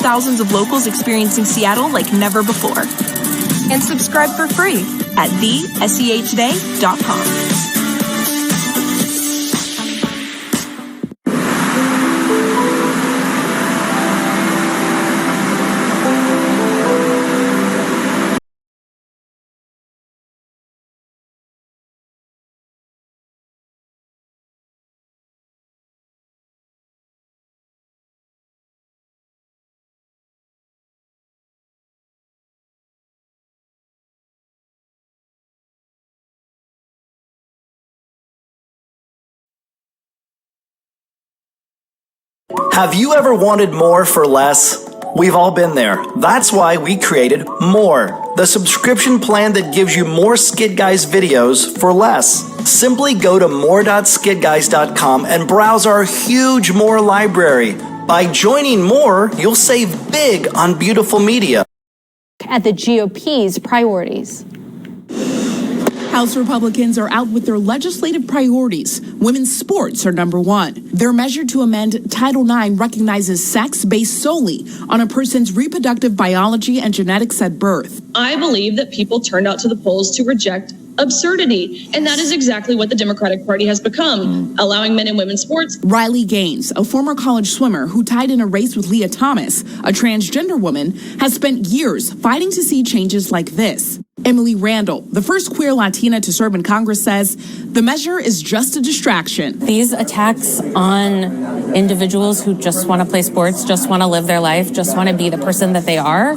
thousands of locals experiencing Seattle like never before. And subscribe for free at thesehtoday.com. Have you ever wanted more for less? We've all been there. That's why we created More, the subscription plan that gives you more Skid Guys videos for less. Simply go to more.skidguys.com and browse our huge More library. By joining More, you'll save big on beautiful media. At the GOP's priorities. House Republicans are out with their legislative priorities. Women's sports are number one. Their measure to amend Title IX recognizes sex based solely on a person's reproductive biology and genetics at birth. I believe that people turned out to the polls to reject absurdity. And that is exactly what the Democratic Party has become, allowing men and women's sports. Riley Gaines, a former college swimmer who tied in a race with Leah Thomas, a transgender woman, has spent years fighting to see changes like this. Emily Randall, the first queer Latina to serve in Congress, says the measure is just a distraction. These attacks on individuals who just want to play sports, just want to live their life, just want to be the person that they are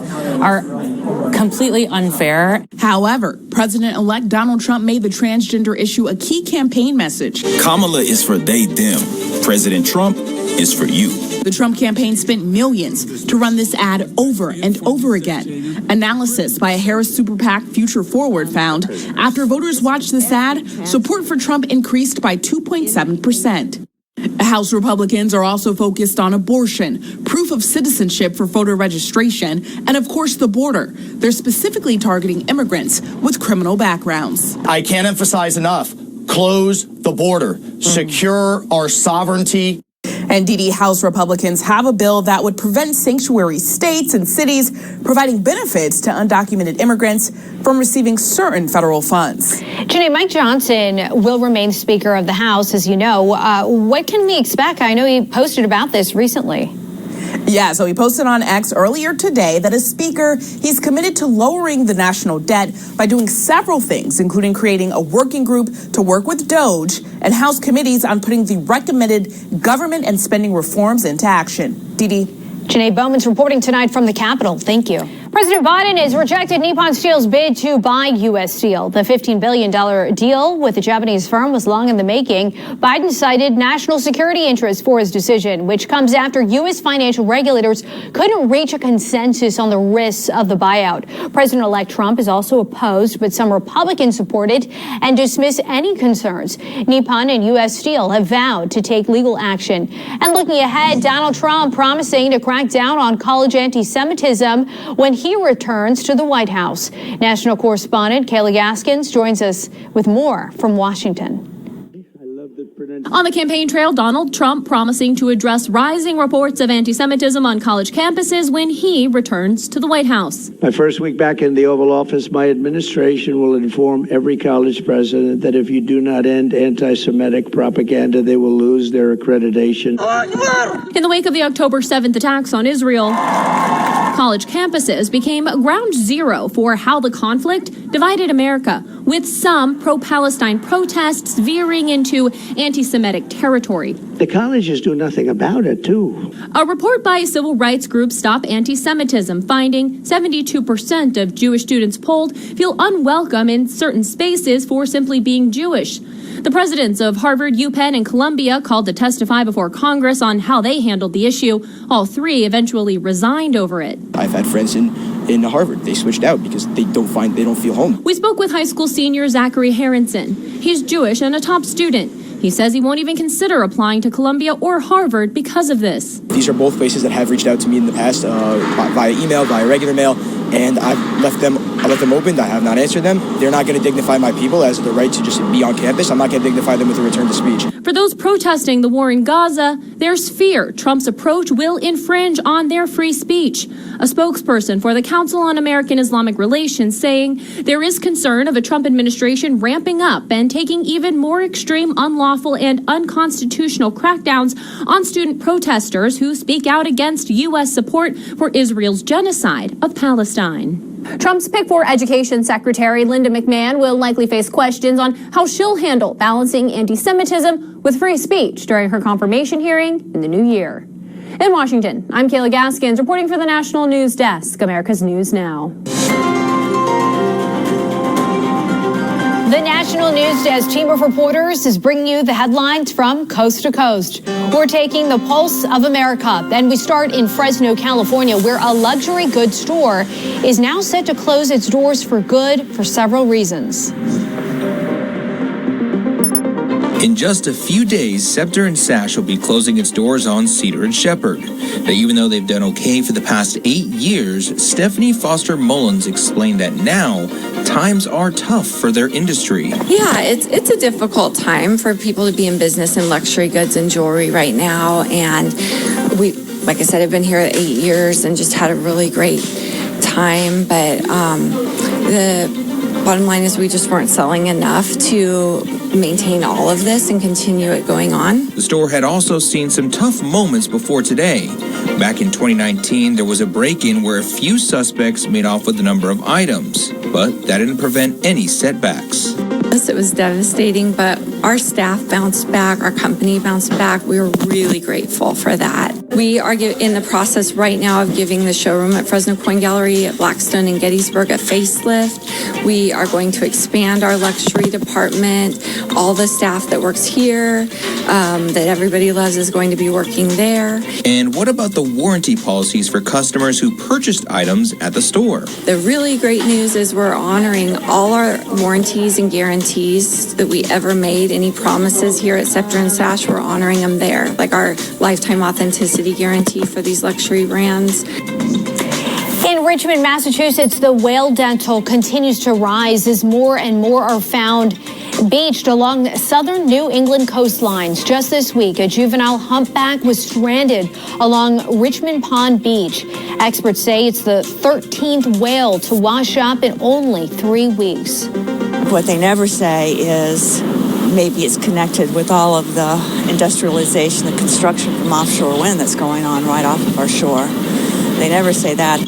completely unfair. However, President-elect Donald Trump made the transgender issue a key campaign message. Kamala is for they, them. President Trump is for you. The Trump campaign spent millions to run this ad over and over again. Analysis by a Harris super PAC Future Forward found after voters watched this ad, support for Trump increased by 2.7%. House Republicans are also focused on abortion, proof of citizenship for voter registration, and of course the border. They're specifically targeting immigrants with criminal backgrounds. I can't emphasize enough. Close the border. Secure our sovereignty. And House Republicans have a bill that would prevent sanctuary states and cities providing benefits to undocumented immigrants from receiving certain federal funds. Janae, Mike Johnson will remain Speaker of the House, as you know. What can we expect? I know he posted about this recently. Yeah, so he posted on X earlier today that as Speaker, he's committed to lowering the national debt by doing several things, including creating a working group to work with DOGE and House committees on putting the recommended government and spending reforms into action. Didi. Janae Bowman's reporting tonight from the Capitol. Thank you. President Biden has rejected Nippon Steel's bid to buy U.S. Steel. The $15 billion deal with the Japanese firm was long in the making. Biden cited national security interests for his decision, which comes after U.S. financial regulators couldn't reach a consensus on the risks of the buyout. President-elect Trump is also opposed, but some Republicans supported and dismiss any concerns. Nippon and U.S. Steel have vowed to take legal action. And looking ahead, Donald Trump promising to crack down on college anti-Semitism when he returns to the White House. National correspondent Kayla Gaskins joins us with more from Washington. On the campaign trail, Donald Trump promising to address rising reports of anti-Semitism on college campuses when he returns to the White House. My first week back in the Oval Office, my administration will inform every college president that if you do not end anti-Semitic propaganda, they will lose their accreditation. In the wake of the October 7th attacks on Israel, college campuses became ground zero for how the conflict divided America, with some pro-Palestine protests veering into anti-Semitic territory. The colleges do nothing about it, too. A report by civil rights group Stop Anti-Semitism finding 72% of Jewish students polled feel unwelcome in certain spaces for simply being Jewish. The presidents of Harvard, UPenn, and Columbia called to testify before Congress on how they handled the issue. All three eventually resigned over it. I've had friends in Harvard. They switched out because they don't feel home. We spoke with high school senior Zachary Harrison. He's Jewish and a top student. He says he won't even consider applying to Columbia or Harvard because of this. These are both places that have reached out to me in the past via email, via regular mail, and I've left them I left them open. I have not answered them. They're not going to dignify my people as the right to just be on campus. I'm not going to dignify them with a return to speech. For those protesting the war in Gaza, there's fear Trump's approach will infringe on their free speech. A spokesperson for the Council on American Islamic Relations saying there is concern of a Trump administration ramping up and taking even more extreme, unlawful, and unconstitutional crackdowns on student protesters who speak out against U.S. support for Israel's genocide of Palestine. Trump's pick for Education Secretary Linda McMahon will likely face questions on how she'll handle balancing anti-Semitism with free speech during her confirmation hearing in the new year. In Washington, I'm Kayla Gaskins reporting for the National News Desk, America's News Now. The National News Desk team of reporters is bringing you the headlines from coast to coast. We're taking the pulse of America, and we start in Fresno, California, where a luxury goods store is now set to close its doors for good for several reasons. In just a few days, Scepter and Sash will be closing its doors on Cedar and Shepherd. But even though they've done okay for the past 8 years, Stephanie Foster Mullins explained that now times are tough for their industry. Yeah, it's a difficult time for people to be in business in luxury goods and jewelry right now. And we, like I said, I've been here 8 years and just had a really great time. But the bottom line is we just weren't selling enough to maintain all of this and continue it going on. The store had also seen some tough moments before today. Back in 2019, there was a break-in where a few suspects made off with a number of items, but that didn't prevent any setbacks. It was devastating, but our staff bounced back, our company bounced back. We were really grateful for that. We are in the process right now of giving the showroom at Fresno Coin Gallery at Blackstone and Gettysburg a facelift. We are going to expand our luxury department. All the staff that works here, that everybody loves, is going to be working there. And what about the warranty policies for customers who purchased items at the store? The really great news is we're honoring all our warranties and guarantees that we ever made. Any promises here at Scepter and Sash, we're honoring them there, like our lifetime authenticity guarantee for these luxury brands. In Richmond, Massachusetts, the whale dental continues to rise as more and more are found beached along southern New England coastlines. Just this week, a juvenile humpback was stranded along Richmond Pond Beach. Experts say it's the 13th whale to wash up in only 3 weeks. What they never say is maybe it's connected with all of the industrialization, the construction from offshore wind that's going on right off of our shore. They never say that.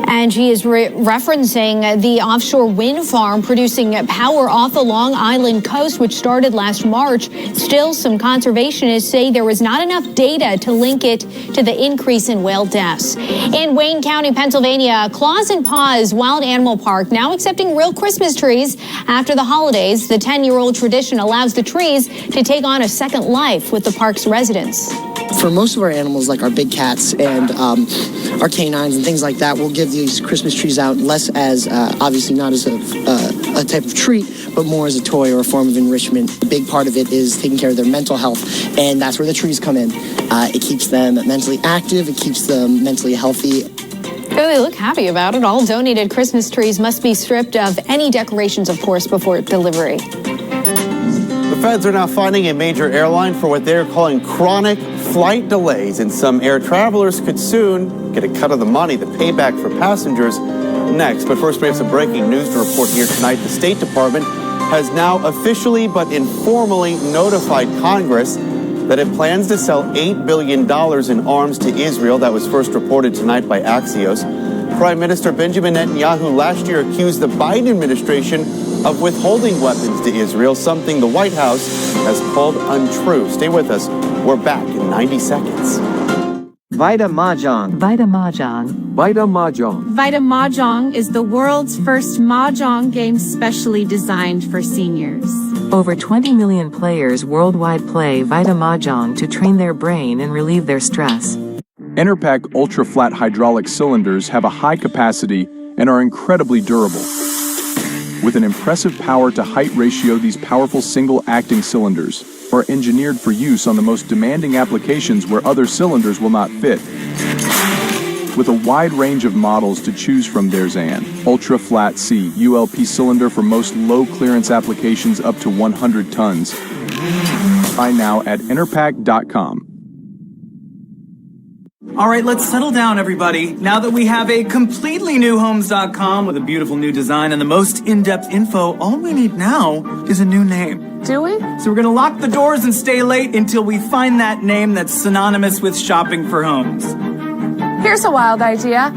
And she is referencing the offshore wind farm producing power off the Long Island coast, which started last March. Still, some conservationists say there was not enough data to link it to the increase in whale deaths. In Wayne County, Pennsylvania, Claws and Paws Wild Animal Park now accepting real Christmas trees after the holidays. The 10-year-old tradition allows the trees to take on a second life with the park's residents. For most of our animals, like our big cats and our canines and things like that, we'll give these Christmas trees out less as, obviously not as a type of treat, but more as a toy or a form of enrichment. A big part of it is taking care of their mental health, and that's where the trees come in. It keeps them mentally active, it keeps them mentally healthy. Oh, they look happy about it. All donated Christmas trees must be stripped of any decorations, of course, before delivery. The feds are now finding a major airline for what they're calling chronic flight delays, and some air travelers could soon get a cut of the money, the payback for passengers, next. But first, we have some breaking news to report here tonight. The State Department has now officially but informally notified Congress that it plans to sell $8 billion in arms to Israel. That was first reported tonight by Axios. Prime Minister Benjamin Netanyahu last year accused the Biden administration of withholding weapons to Israel, something the White House has called untrue. Stay with us. We're back in 90 seconds. Vita Mahjong. Vita Mahjong. Vita Mahjong. Vita Mahjong is the world's first Mahjong game specially designed for seniors. Over 20 million players worldwide play Vita Mahjong to train their brain and relieve their stress. Enerpac ultra-flat hydraulic cylinders have a high capacity and are incredibly durable. With an impressive power-to-height ratio, these powerful single-acting cylinders are engineered for use on the most demanding applications where other cylinders will not fit. With a wide range of models to choose from, there's an Ultra Flat C ULP cylinder for most low-clearance applications up to 100 tons. Buy now at Interpack.com. All right, let's settle down, everybody. Now that we have a completely new Homes.com with a beautiful new design and the most in-depth info, all we need now is a new name. Do we? So we're going to lock the doors and stay late until we find that name that's synonymous with shopping for homes. Here's a wild idea.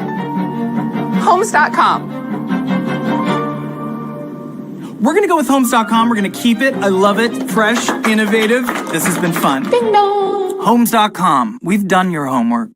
Homes.com. We're going to go with Homes.com. We're going to keep it. I love it. Fresh, innovative. This has been fun. Ding dong. Homes.com. We've done your homework.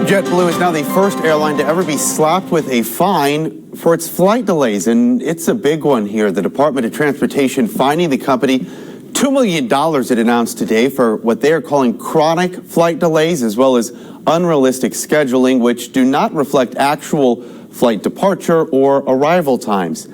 JetBlue is now the first airline to ever be slapped with a fine for its flight delays, and it's a big one here. The Department of Transportation fining the company $2 million, it announced today, for what they are calling chronic flight delays, as well as unrealistic scheduling, which do not reflect actual flight departure or arrival times.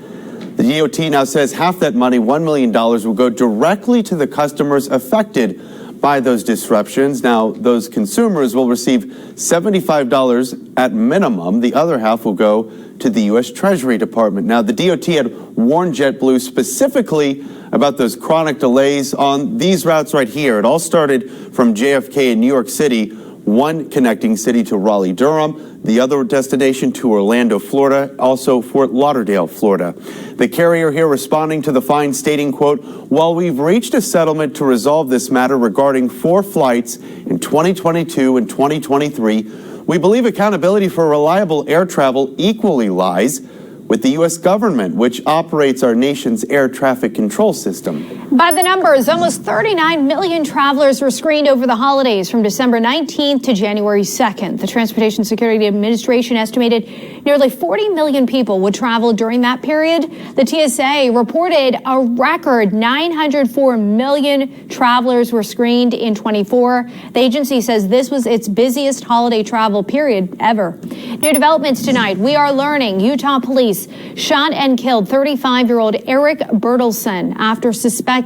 The DOT now says half that money, $1 million, will go directly to the customers affected by those disruptions. Now, those consumers will receive $75 at minimum. The other half will go to the U.S. Treasury Department. Now, the DOT had warned JetBlue specifically about those chronic delays on these routes right here. It all started from JFK in New York City, one connecting city to Raleigh-Durham, the other destination to Orlando, Florida, also Fort Lauderdale, Florida. The carrier here responding to the fine stating, quote, "While we've reached a settlement to resolve this matter regarding 4 flights in 2022 and 2023, we believe accountability for reliable air travel equally lies with the U.S. government, which operates our nation's air traffic control system." By the numbers, almost 39 million travelers were screened over the holidays from December 19th to January 2nd. The Transportation Security Administration estimated nearly 40 million people would travel during that period. The TSA reported a record 904 million travelers were screened in 24. The agency says this was its busiest holiday travel period ever. New developments tonight. We are learning Utah police shot and killed 35-year-old Eric Bertelsen after suspected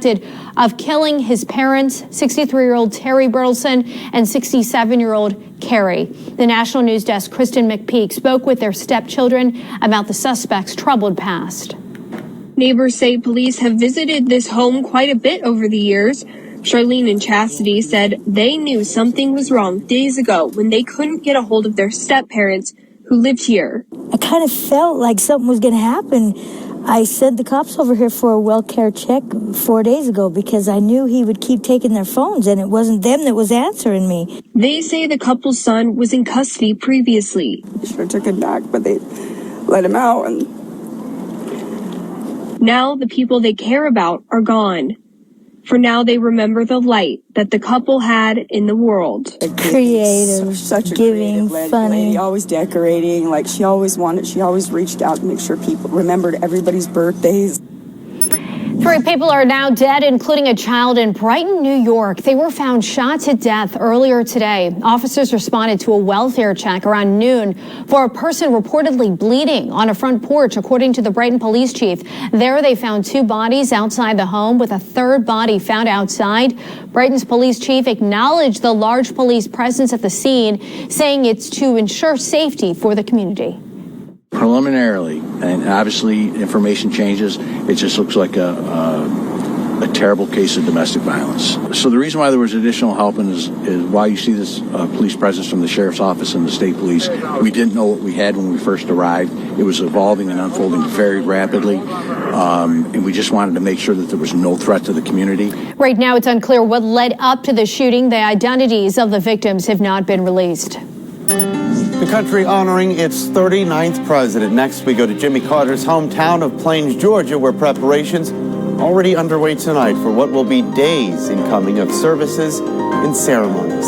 of killing his parents, 63-year-old Terry Bertelsen and 67-year-old Carrie. The National News Desk, Kristen McPeak, spoke with their stepchildren about the suspect's troubled past. Neighbors say police have visited this home quite a bit over the years. Charlene and Chastity said they knew something was wrong days ago when they couldn't get a hold of their step-parents who lived here. I kind of felt like something was going to happen. I sent the cops over here for a well care check 4 days ago because I knew he would keep taking their phones and it wasn't them that was answering me. They say the couple's son was in custody previously. Should have took him back, but they let him out. And now the people they care about are gone. For now, they remember the light that the couple had in the world. Creative, such a giving, creative funny. lady, always decorating. Like she always reached out to make sure people remembered everybody's birthdays. 3 people are now dead, including a child in Brighton, New York. They were found shot to death earlier today. Officers responded to a welfare check around noon for a person reportedly bleeding on a front porch, according to the Brighton police chief. There they found 2 bodies outside the home, with a 3rd body found outside. Brighton's police chief acknowledged the large police presence at the scene, saying it's to ensure safety for the community. Preliminarily, and obviously information changes, it just looks like a terrible case of domestic violence. So the reason why there was additional help is why you see this police presence from the sheriff's office and the state police. We didn't know what we had when we first arrived. It was evolving and unfolding very rapidly, and we just wanted to make sure that there was no threat to the community. Right now, it's unclear what led up to the shooting. The identities of the victims have not been released. The country honoring its 39th president. Next, we go to Jimmy Carter's hometown of Plains, Georgia, where preparations already underway tonight for what will be days in coming of services and ceremonies.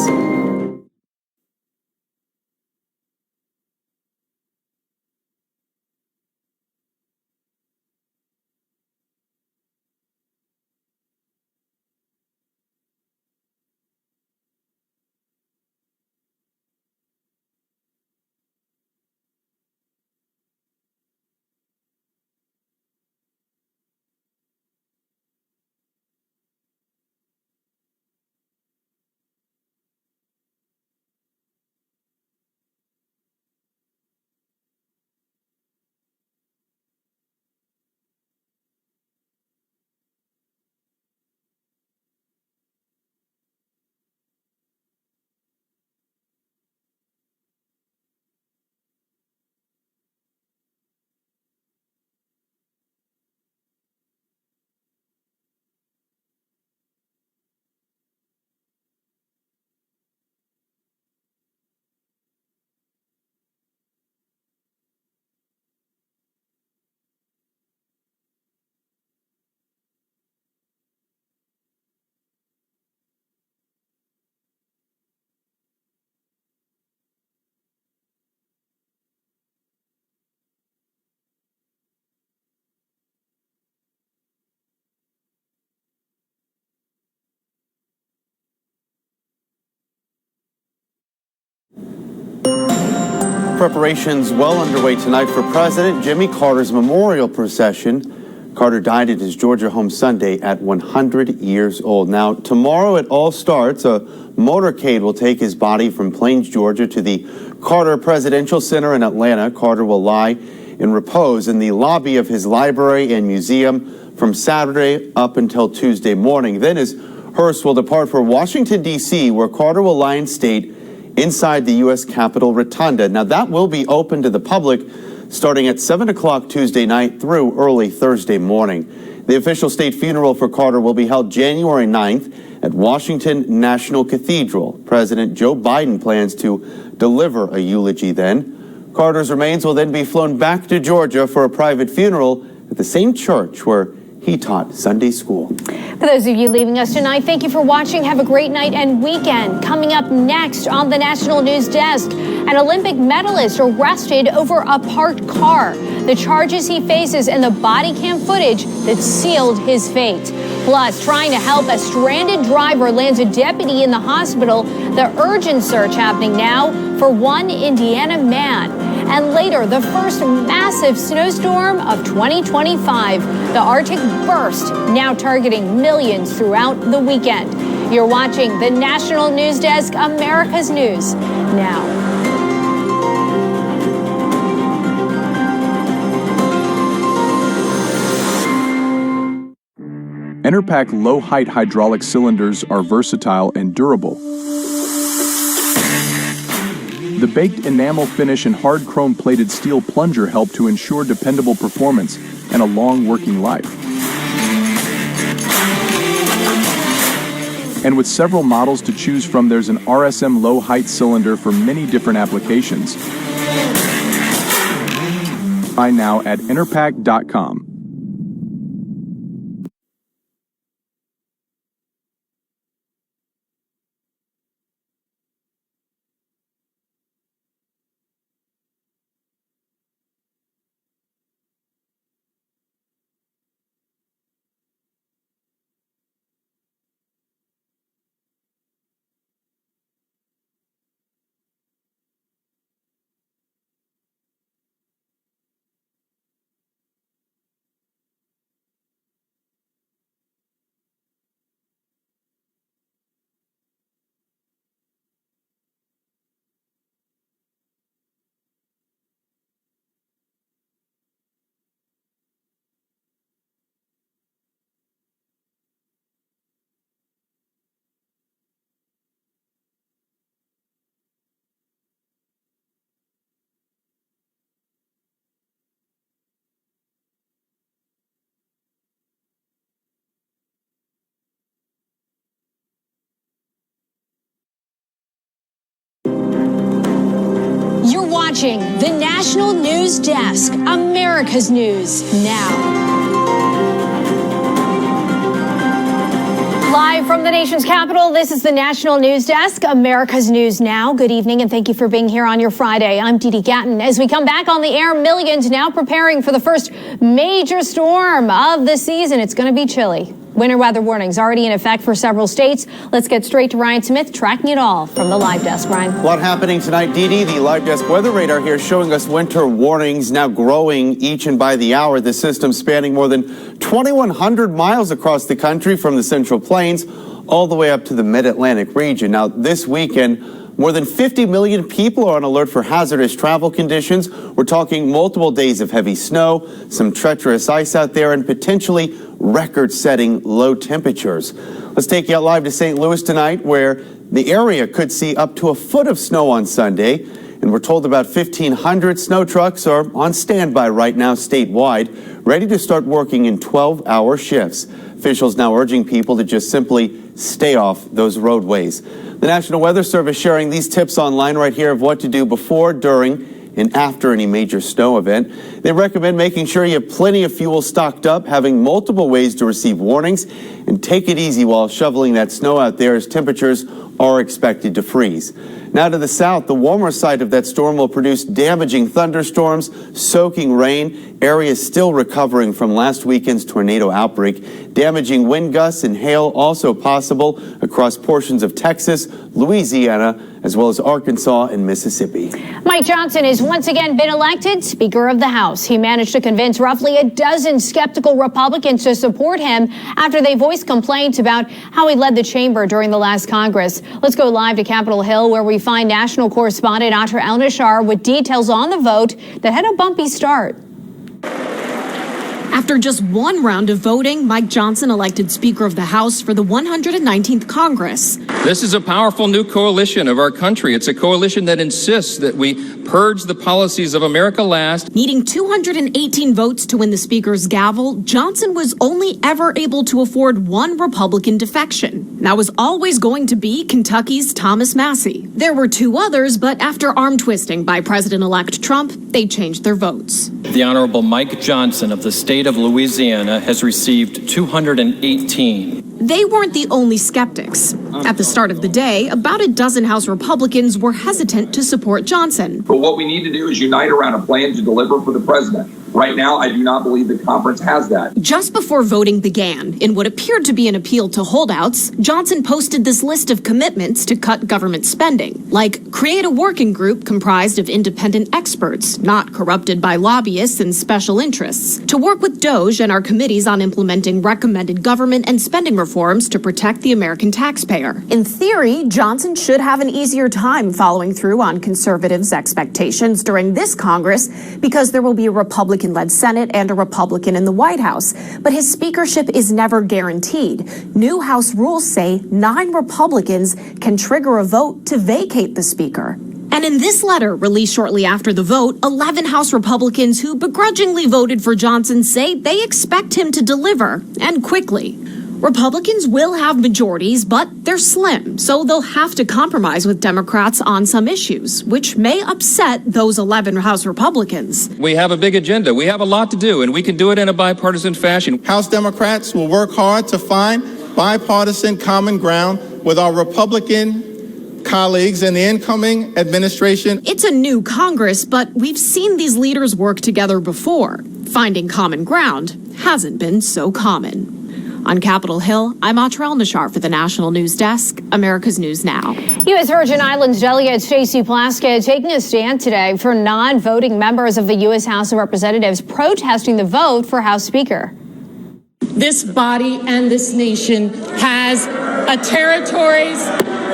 Preparations well underway tonight for President Jimmy Carter's memorial procession. Carter died at his Georgia home Sunday at 100 years old. Now, tomorrow it all starts. A motorcade will take his body from Plains, Georgia to the Carter Presidential Center in Atlanta. Carter will lie in repose in the lobby of his library and museum from Saturday up until Tuesday morning. Then his hearse will depart for Washington, D.C., where Carter will lie in state inside the U.S. Capitol Rotunda. Now, that will be open to the public starting at 7 o'clock Tuesday night through early Thursday morning. The official state funeral for Carter will be held January 9th at Washington National Cathedral. President Joe Biden plans to deliver a eulogy then. Carter's remains will then be flown back to Georgia for a private funeral at the same church where he taught Sunday school. For those of you leaving us tonight, thank you for watching. Have a great night and weekend. Coming up next on the National News Desk, an Olympic medalist arrested over a parked car. The charges he faces and the body cam footage that sealed his fate. Plus, trying to help a stranded driver lands a deputy in the hospital. The urgent search happening now for one Indiana man. And later, the first massive snowstorm of 2025. The Arctic burst, now targeting millions throughout the weekend. You're watching the National News Desk, America's News Now. Enerpac low-height hydraulic cylinders are versatile and durable. The baked enamel finish and hard chrome-plated steel plunger help to ensure dependable performance and a long working life. And with several models to choose from, there's an RSM low-height cylinder for many different applications. Buy now at enerpac.com. You're watching the National News Desk, America's News Now. Live from the nation's capital, this is the National News Desk, America's News Now. Good evening and thank you for being here on your Friday. I'm Dee Dee Gatton. As we come back on the air, millions now preparing for the first major storm of the season. It's going to be chilly. Winter weather warnings already in effect for several states. Let's get straight to Ryan Smith tracking it all from the Live Desk. Ryan. A lot happening tonight, Dee Dee. The Live Desk weather radar here showing us winter warnings now growing each and by the hour. The system spanning more than 2,100 miles across the country from the Central Plains all the way up to the Mid-Atlantic region. Now, this weekend, more than 50 million people are on alert for hazardous travel conditions. We're talking multiple days of heavy snow, some treacherous ice out there, and potentially record-setting low temperatures. Let's take you out live to St. Louis tonight, where the area could see up to a foot of snow on Sunday. And we're told about 1,500 snow trucks are on standby right now statewide, ready to start working in 12-hour shifts. Officials now urging people to just simply stay off those roadways. The National Weather Service sharing these tips online right here of what to do before, during, and after any major snow event. They recommend making sure you have plenty of fuel stocked up, having multiple ways to receive warnings, and take it easy while shoveling that snow out there as temperatures are expected to freeze. Now to the south, the warmer side of that storm will produce damaging thunderstorms, soaking rain. Areas still recovering from last weekend's tornado outbreak. Damaging wind gusts and hail also possible across portions of Texas, Louisiana, as well as Arkansas and Mississippi. Mike Johnson has once again been elected Speaker of the House. He managed to convince roughly a dozen skeptical Republicans to support him after they voiced complaints about how he led the chamber during the last Congress. Let's go live to Capitol Hill, where we find national correspondent Atra El-Nashar with details on the vote that had a bumpy start. After just one round of voting, Mike Johnson elected Speaker of the House for the 119th Congress. This is a powerful new coalition of our country. It's a coalition that insists that we purge the policies of America last. Needing 218 votes to win the Speaker's gavel, Johnson was only ever able to afford one Republican defection. That was always going to be Kentucky's Thomas Massie. There were two others, but after arm twisting by President-elect Trump, they changed their votes. The Honorable Mike Johnson of the state of Louisiana has received 218. They weren't the only skeptics. At the start of the day, about a dozen House Republicans were hesitant to support Johnson. But what we need to do is unite around a plan to deliver for the president. Right now, I do not believe the conference has that. Just before voting began, in what appeared to be an appeal to holdouts, Johnson posted this list of commitments to cut government spending, like create a working group comprised of independent experts, not corrupted by lobbyists and special interests, to work with DOJ and our committees on implementing recommended government and spending reforms to protect the American taxpayer. In theory, Johnson should have an easier time following through on conservatives' expectations during this Congress because there will be a Republican-led Senate and a Republican in the White House. But his speakership is never guaranteed. New House rules say 9 Republicans can trigger a vote to vacate the Speaker. And in this letter, released shortly after the vote, 11 House Republicans who begrudgingly voted for Johnson say they expect him to deliver, and quickly. Republicans will have majorities, but they're slim, so they'll have to compromise with Democrats on some issues, which may upset those 11 House Republicans. We have a big agenda. We have a lot to do, and we can do it in a bipartisan fashion. House Democrats will work hard to find bipartisan common ground with our Republican colleagues in the incoming administration. It's a new Congress, but we've seen these leaders work together before. Finding common ground hasn't been so common. On Capitol Hill, I'm Atra El-Nashar for the National News Desk, America's News Now. U.S. Virgin Islands delegate Stacey Plaskett taking a stand today for non-voting members of the U.S. House of Representatives protesting the vote for House Speaker. This body and this nation has a territories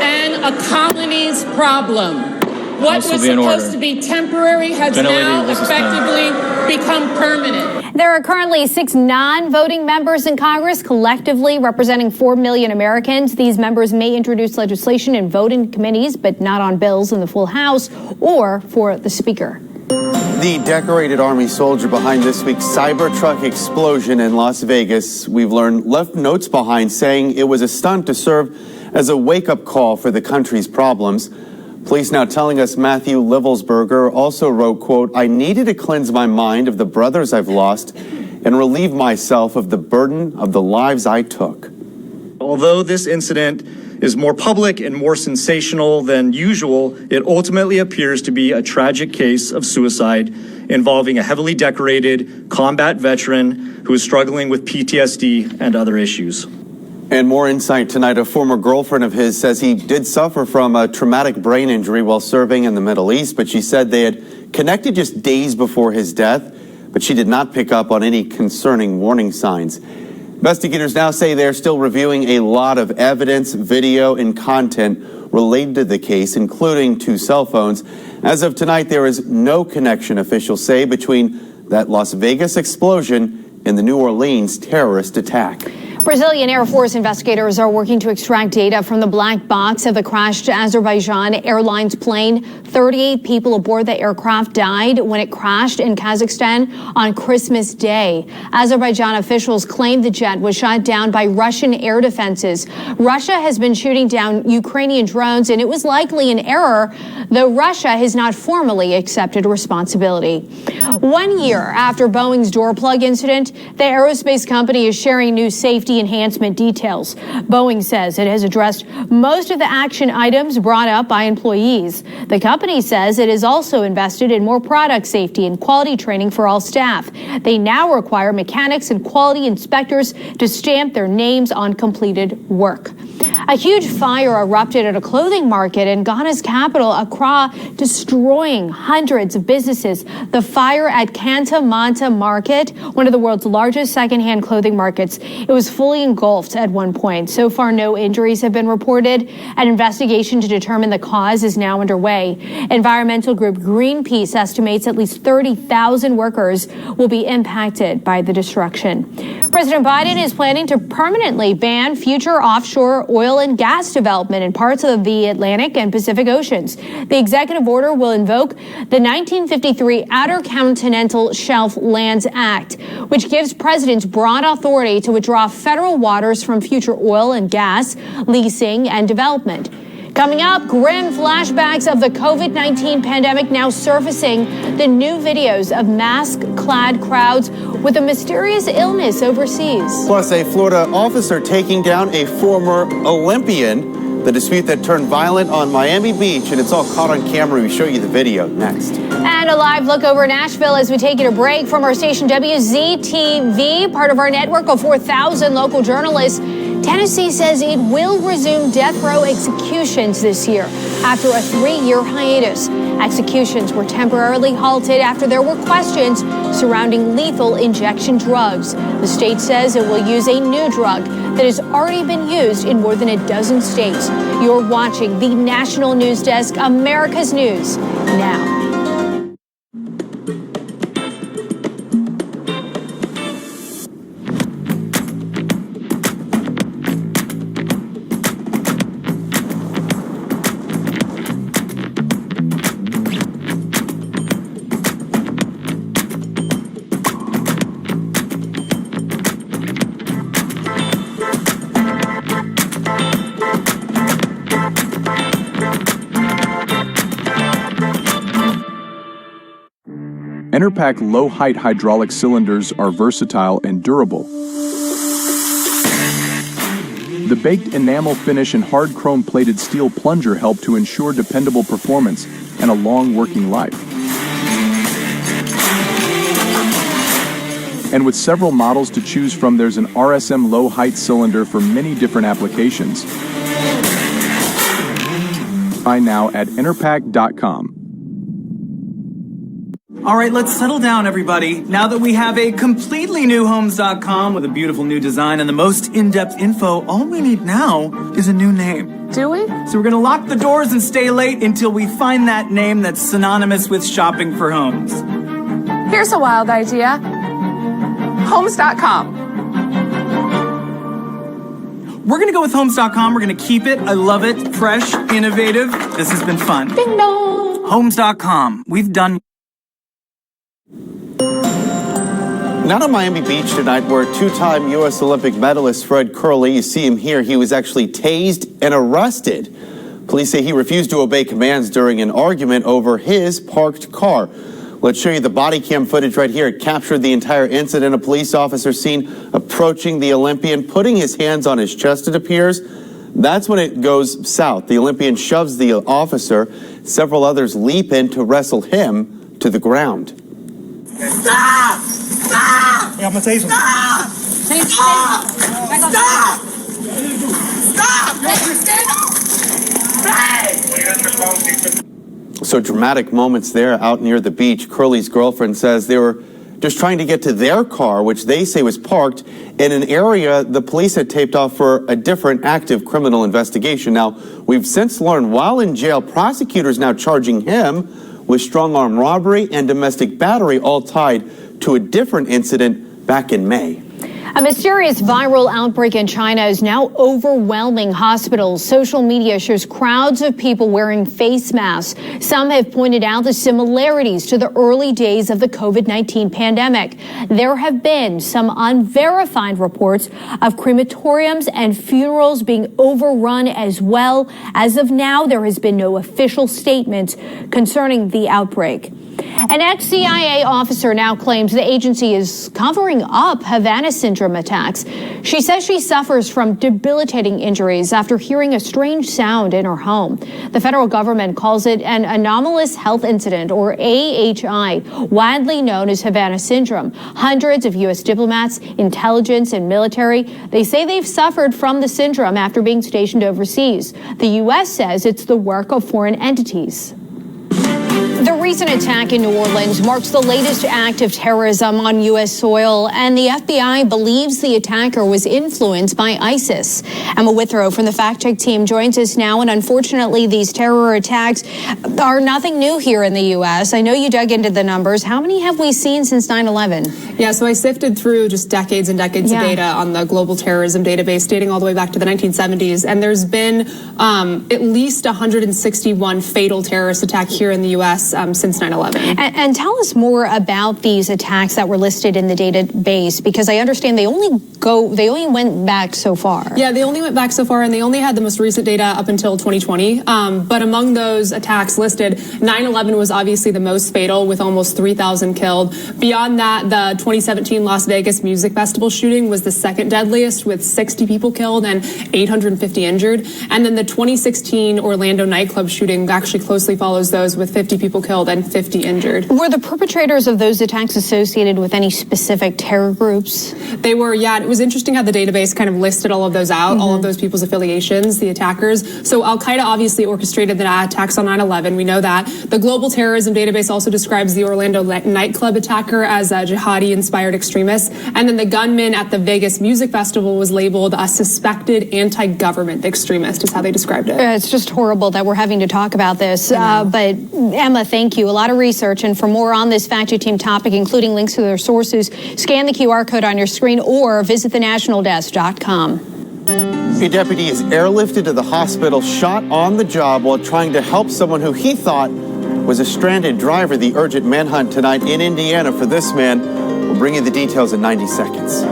and a colonies problem. What was supposed to be temporary has now effectively become permanent. There are currently 6 non-voting members in Congress, collectively representing 4 million Americans. These members may introduce legislation and vote in committees, but not on bills in the full House or for the Speaker. The decorated Army soldier behind this week's Cybertruck explosion in Las Vegas, we've learned, left notes behind saying it was a stunt to serve as a wake-up call for the country's problems. Police now telling us Matthew Livelsberger also wrote, quote, "I needed to cleanse my mind of the brothers I've lost and relieve myself of the burden of the lives I took." Although this incident is more public and more sensational than usual, it ultimately appears to be a tragic case of suicide involving a heavily decorated combat veteran who is struggling with PTSD and other issues. And more insight tonight. A former girlfriend of his says he did suffer from a traumatic brain injury while serving in the Middle East, but she said they had connected just days before his death, but she did not pick up on any concerning warning signs. Investigators now say they're still reviewing a lot of evidence, video, and content related to the case, including 2 cell phones. As of tonight, there is no connection, officials say, between that Las Vegas explosion and the New Orleans terrorist attack. Brazilian Air Force investigators are working to extract data from the black box of the crashed Azerbaijan Airlines plane. 38 people aboard the aircraft died when it crashed in Kazakhstan on Christmas Day. Azerbaijan officials claim the jet was shot down by Russian air defenses. Russia has been shooting down Ukrainian drones, and it was likely an error, though Russia has not formally accepted responsibility. 1 year after Boeing's door plug incident, the aerospace company is sharing new safety safety enhancement details. Boeing says it has addressed most of the action items brought up by employees. The company says it has also invested in more product safety and quality training for all staff. They now require mechanics and quality inspectors to stamp their names on completed work. A huge fire erupted at a clothing market in Ghana's capital, Accra, destroying hundreds of businesses. The fire at Kanta Manta Market, one of the world's largest secondhand clothing markets, it was fully engulfed at one point. So far, no injuries have been reported. An investigation to determine the cause is now underway. Environmental group Greenpeace estimates at least 30,000 workers will be impacted by the destruction. President Biden is planning to permanently ban future offshore oil and gas development in parts of the Atlantic and Pacific Oceans. The executive order will invoke the 1953 Outer Continental Shelf Lands Act, which gives presidents broad authority to withdraw federal waters from future oil and gas leasing and development. Coming up, grim flashbacks of the COVID-19 pandemic now surfacing, the new videos of mask-clad crowds with a mysterious illness overseas. Plus, a Florida officer taking down a former Olympian, the dispute that turned violent on Miami Beach, and it's all caught on camera. We show you the video next. And a live look over Nashville as we take it a break from our station WZTV, part of our network of 4,000 local journalists. Tennessee says it will resume death row executions this year after a 3-year hiatus. Executions were temporarily halted after there were questions surrounding lethal injection drugs. The state says it will use a new drug that has already been used in more than a dozen states. You're watching the National News Desk, America's News Now. Enerpac low-height hydraulic cylinders are versatile and durable. The baked enamel finish and hard chrome-plated steel plunger help to ensure dependable performance and a long working life. And with several models to choose from, there's an RSM low-height cylinder for many different applications. Buy now at enerpac.com. All right, let's settle down, everybody. Now that we have a completely new Homes.com with a beautiful new design and the most in-depth info, all we need now is a new name. Do we? So we're going to lock the doors and stay late until we find that name that's synonymous with shopping for homes. Here's a wild idea. Homes.com. We're going to go with Homes.com. We're going to keep it. I love it. Fresh, innovative. This has been fun. Ding dong. Homes.com. We've done... Not on Miami Beach tonight, where two-time U.S. Olympic medalist Fred Curley, you see him here, he was actually tased and arrested. Police say he refused to obey commands during an argument over his parked car. Let's show you the body cam footage right here. It captured the entire incident. A police officer seen approaching the Olympian, putting his hands on his chest, it appears. That's when it goes south. The Olympian shoves the officer. Several others leap in to wrestle him to the ground. Stop! Stop! Yeah, I'm gonna tase him. Stop! Stop! Stop! Stop! So dramatic moments there out near the beach. Curley's girlfriend says they were just trying to get to their car, which they say was parked in an area the police had taped off for a different active criminal investigation. Now, we've since learned while in jail, prosecutors now charging him with strong-arm robbery and domestic battery, all tied to a different incident back in May. A mysterious viral outbreak in China is now overwhelming hospitals. Social media shows crowds of people wearing face masks. Some have pointed out the similarities to the early days of the COVID-19 pandemic. There have been some unverified reports of crematoriums and funerals being overrun as well. As of now, there has been no official statement concerning the outbreak. An ex-CIA officer now claims the agency is covering up Havana syndrome attacks. She says she suffers from debilitating injuries after hearing a strange sound in her home. The federal government calls it an anomalous health incident, or AHI, widely known as Havana syndrome. Hundreds of U.S. diplomats, intelligence, and military, they say they've suffered from the syndrome after being stationed overseas. The U.S. says it's the work of foreign entities. The recent attack in New Orleans marks the latest act of terrorism on U.S. soil, and the FBI believes the attacker was influenced by ISIS. Emma Withrow from the Fact Check team joins us now, and unfortunately, these terror attacks are nothing new here in the U.S. I know you dug into the numbers. How many have we seen since 9/11? Yeah, so I sifted through just decades and decades of data on the global terrorism database dating all the way back to the 1970s, and there's been at least 161 fatal terrorist attacks here in the U.S. Since 9/11. And tell us more about these attacks that were listed in the database, because I understand they only went back so far. Yeah, they only went back so far, and they only had the most recent data up until 2020. But among those attacks listed, 9/11 was obviously the most fatal, with almost 3,000 killed. Beyond that, the 2017 Las Vegas Music Festival shooting was the second deadliest, with 60 people killed and 850 injured. And then the 2016 Orlando nightclub shooting actually closely follows those, with 50 people killed and 50 injured. Were the perpetrators of those attacks associated with any specific terror groups? They were, yeah. It was interesting how the database kind of listed all of those out, all of those people's affiliations, the attackers. So Al-Qaeda obviously orchestrated the attacks on 9/11. We know that. The global terrorism database also describes the Orlando nightclub attacker as a jihadi-inspired extremist. And then the gunman at the Vegas Music Festival was labeled a suspected anti-government extremist, is how they described it. It's just horrible that we're having to talk about this. But Emma, thank you. A lot of research. And for more on this Fact Check team topic, including links to their sources, scan the QR code on your screen or visit thenationaldesk.com. A deputy is airlifted to the hospital, shot on the job while trying to help someone who he thought was a stranded driver. The urgent manhunt tonight in Indiana for this man. We'll bring you the details in 90 seconds.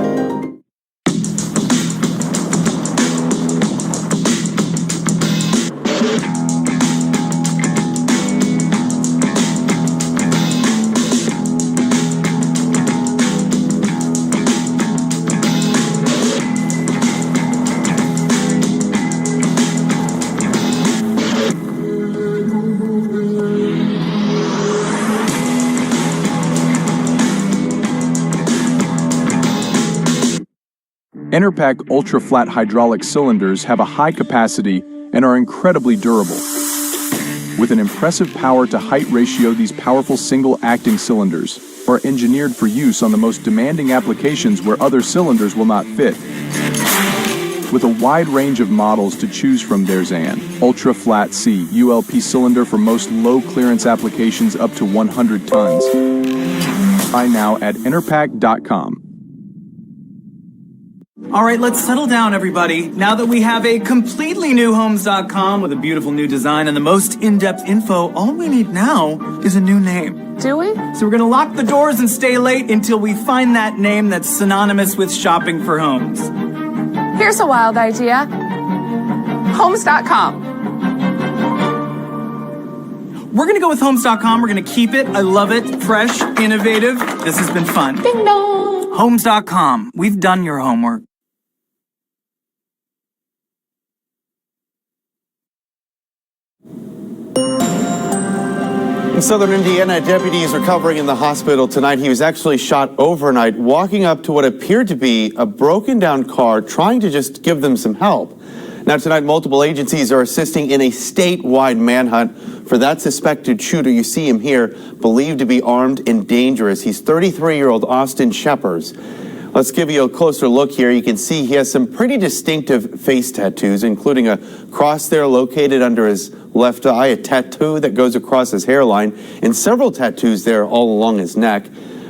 Enerpac ultra-flat hydraulic cylinders have a high capacity and are incredibly durable. With an impressive power-to-height ratio, these powerful single-acting cylinders are engineered for use on the most demanding applications where other cylinders will not fit. With a wide range of models to choose from, there's an ultra-flat C ULP cylinder for most low-clearance applications up to 100 tons. Buy now at enerpac.com. All right, let's settle down, everybody. Now that we have a completely new Homes.com with a beautiful new design and the most in-depth info, all we need now is a new name. Do we? So we're gonna lock the doors and stay late until we find that name that's synonymous with shopping for homes. Here's a wild idea. Homes.com. We're gonna go with Homes.com. We're gonna keep it. I love it. Fresh, innovative. This has been fun. Ding dong. Homes.com. We've done your homework. In southern Indiana, a deputy is recovering in the hospital tonight. He was actually shot overnight walking up to what appeared to be a broken down car, trying to just give them some help. Now tonight, multiple agencies are assisting in a statewide manhunt for that suspected shooter. You see him here, believed to be armed and dangerous. He's 33-year-old Austin Shepherd. Let's give you a closer look here. You can see he has some pretty distinctive face tattoos, including a cross there located under his left eye, a tattoo that goes across his hairline, and several tattoos there all along his neck.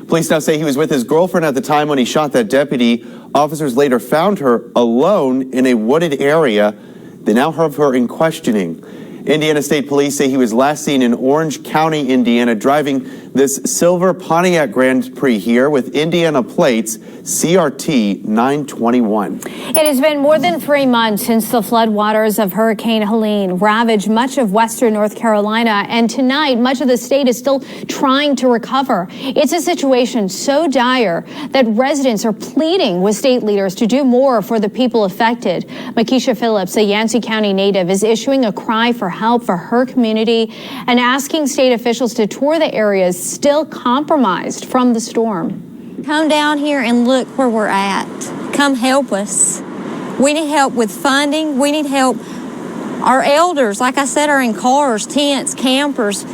Police now say he was with his girlfriend at the time when he shot that deputy. Officers later found her alone in a wooded area. They now have her in questioning. Indiana State Police say he was last seen in Orange County, Indiana, driving this silver Pontiac Grand Prix here with Indiana plates CRT 921. It has been more than 3 months since the floodwaters of Hurricane Helene ravaged much of western North Carolina, and tonight much of the state is still trying to recover. It's a situation so dire that residents are pleading with state leaders to do more for the people affected. Makisha Phillips, a Yancey County native, is issuing a cry for help for her community and asking state officials to tour the areas still compromised from the storm. Come down here and look where we're at. Come help us. We need help with funding. We need help. Our elders, like I said, are in cars, tents, campers.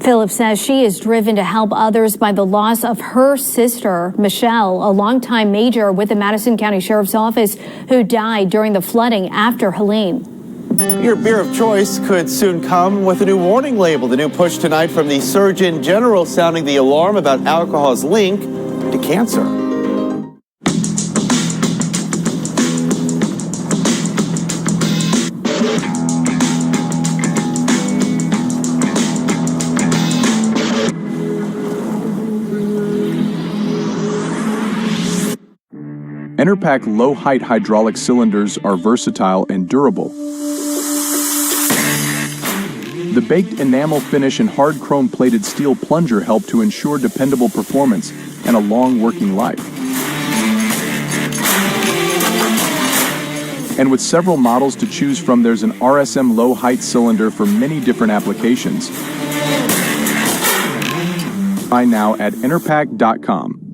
Phillips says she is driven to help others by the loss of her sister, Michelle, a longtime major with the Madison County Sheriff's Office who died during the flooding after Helene. Your beer of choice could soon come with a new warning label. The new push tonight from the Surgeon General sounding the alarm about alcohol's link to cancer. Enerpac low-height hydraulic cylinders are versatile and durable. The baked enamel finish and hard chrome-plated steel plunger help to ensure dependable performance and a long working life. And with several models to choose from, there's an RSM low-height cylinder for many different applications. Buy now at enerpac.com.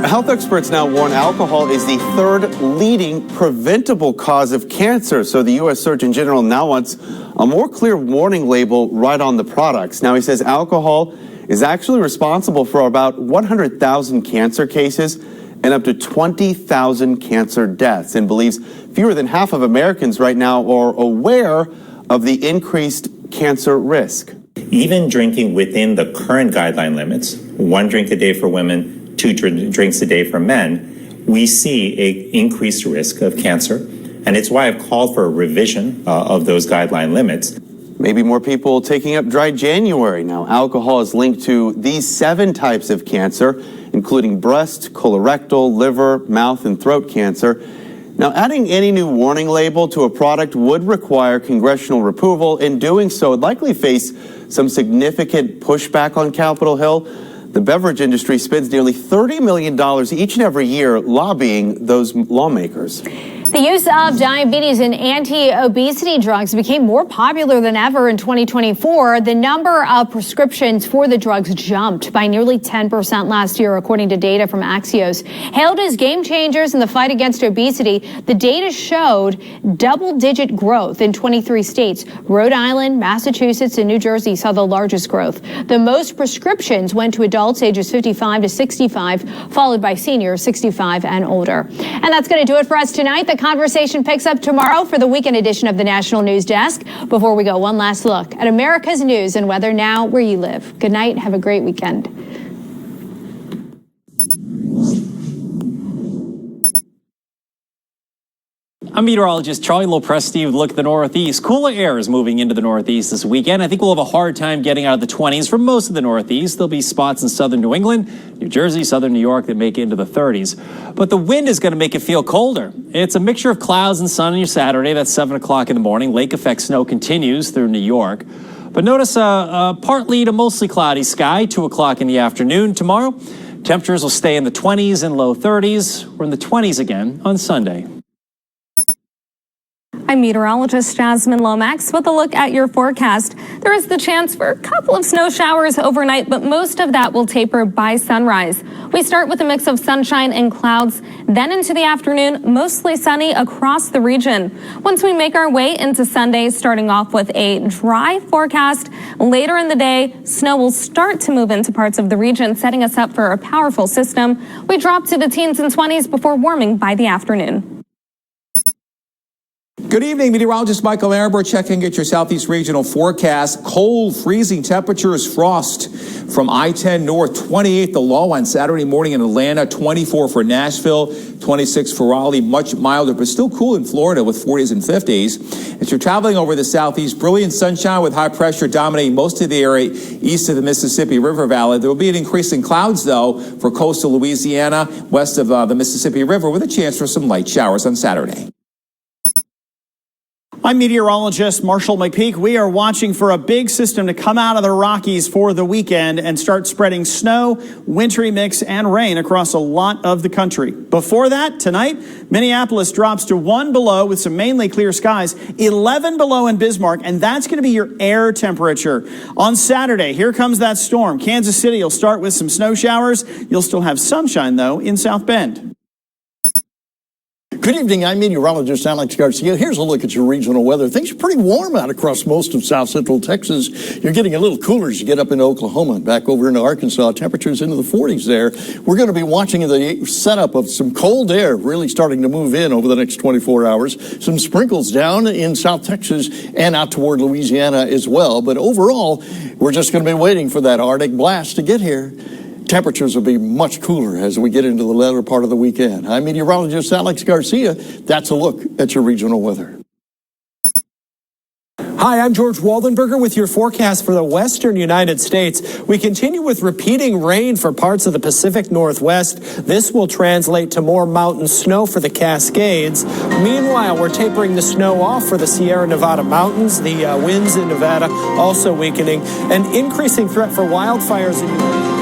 Health experts now warn alcohol is the third leading preventable cause of cancer. So the U.S. Surgeon General now wants a more clear warning label right on the products. Now he says alcohol is actually responsible for about 100,000 cancer cases and up to 20,000 cancer deaths, and believes fewer than half of Americans right now are aware of the increased cancer risk. Even drinking within the current guideline limits, 1 drink a day for women, 2 drinks a day for men, we see an increased risk of cancer. And it's why I've called for a revision of those guideline limits. Maybe more people taking up dry January now. Alcohol is linked to these 7 types of cancer, including breast, colorectal, liver, mouth, and throat cancer. Now, adding any new warning label to a product would require congressional approval. In doing so, would likely face some significant pushback on Capitol Hill. The beverage industry spends nearly $30 million each and every year lobbying those lawmakers. The use of diabetes and anti-obesity drugs became more popular than ever in 2024. The number of prescriptions for the drugs jumped by nearly 10% last year, according to data from Axios. Hailed as game changers in the fight against obesity, the data showed double-digit growth in 23 states. Rhode Island, Massachusetts, and New Jersey saw the largest growth. The most prescriptions went to adults ages 55 to 65, followed by seniors 65 and older. And that's going to do it for us tonight. The conversation picks up tomorrow for the weekend edition of the National News Desk. Before we go, one last look at America's news and weather now where you live. Good night. Have a great weekend. I'm meteorologist Charlie Lopresti with a look at the Northeast. Cooler air is moving into the Northeast this weekend. I think we'll have a hard time getting out of the 20s for most of the Northeast. There'll be spots in southern New England, New Jersey, southern New York that make it into the 30s. But the wind is going to make it feel colder. It's a mixture of clouds and sun on your Saturday. That's 7 o'clock in the morning. Lake effect snow continues through New York. But notice a partly to mostly cloudy sky, 2 o'clock in the afternoon tomorrow. Temperatures will stay in the 20s and low 30s. We're in the 20s again on Sunday. I'm meteorologist Jasmine Lomax with a look at your forecast. There is the chance for a couple of snow showers overnight, but most of that will taper by sunrise. We start with a mix of sunshine and clouds, then into the afternoon, mostly sunny across the region. Once we make our way into Sunday, starting off with a dry forecast, later in the day, snow will start to move into parts of the region, setting us up for a powerful system. We drop to the teens and 20s before warming by the afternoon. Good evening, meteorologist Michael Maribor checking at your Southeast regional forecast. Cold, freezing temperatures, frost from I-10 north, 28 the low on Saturday morning in Atlanta, 24 for Nashville, 26 for Raleigh, much milder, but still cool in Florida with 40s and 50s. As you're traveling over the Southeast, brilliant sunshine with high pressure dominating most of the area east of the Mississippi River Valley. There will be an increase in clouds, though, for coastal Louisiana, west of the Mississippi River, with a chance for some light showers on Saturday. I'm meteorologist Marshall McPeak. We are watching for a big system to come out of the Rockies for the weekend and start spreading snow, wintry mix, and rain across a lot of the country. Before that, tonight, Minneapolis drops to 1 below with some mainly clear skies, 11 below in Bismarck, and that's going to be your air temperature. On Saturday, here comes that storm. Kansas City will start with some snow showers. You'll still have sunshine, though, in South Bend. Good evening, I'm meteorologist Alex Garcia. Here's a look at your regional weather. Things are pretty warm out across most of south central Texas. You're getting a little cooler as you get up into Oklahoma and back over into Arkansas. Temperatures into the 40s there. We're going to be watching the setup of some cold air really starting to move in over the next 24 hours. Some sprinkles down in South Texas and out toward Louisiana as well. But overall, we're just going to be waiting for that Arctic blast to get here. Temperatures will be much cooler as we get into the latter part of the weekend. I'm meteorologist Alex Garcia. That's a look at your regional weather. Hi, I'm George Waldenberger with your forecast for the western United States. We continue with repeating rain for parts of the Pacific Northwest. This will translate to more mountain snow for the Cascades. Meanwhile, we're tapering the snow off for the Sierra Nevada mountains. The winds in Nevada also weakening. An increasing threat for wildfires in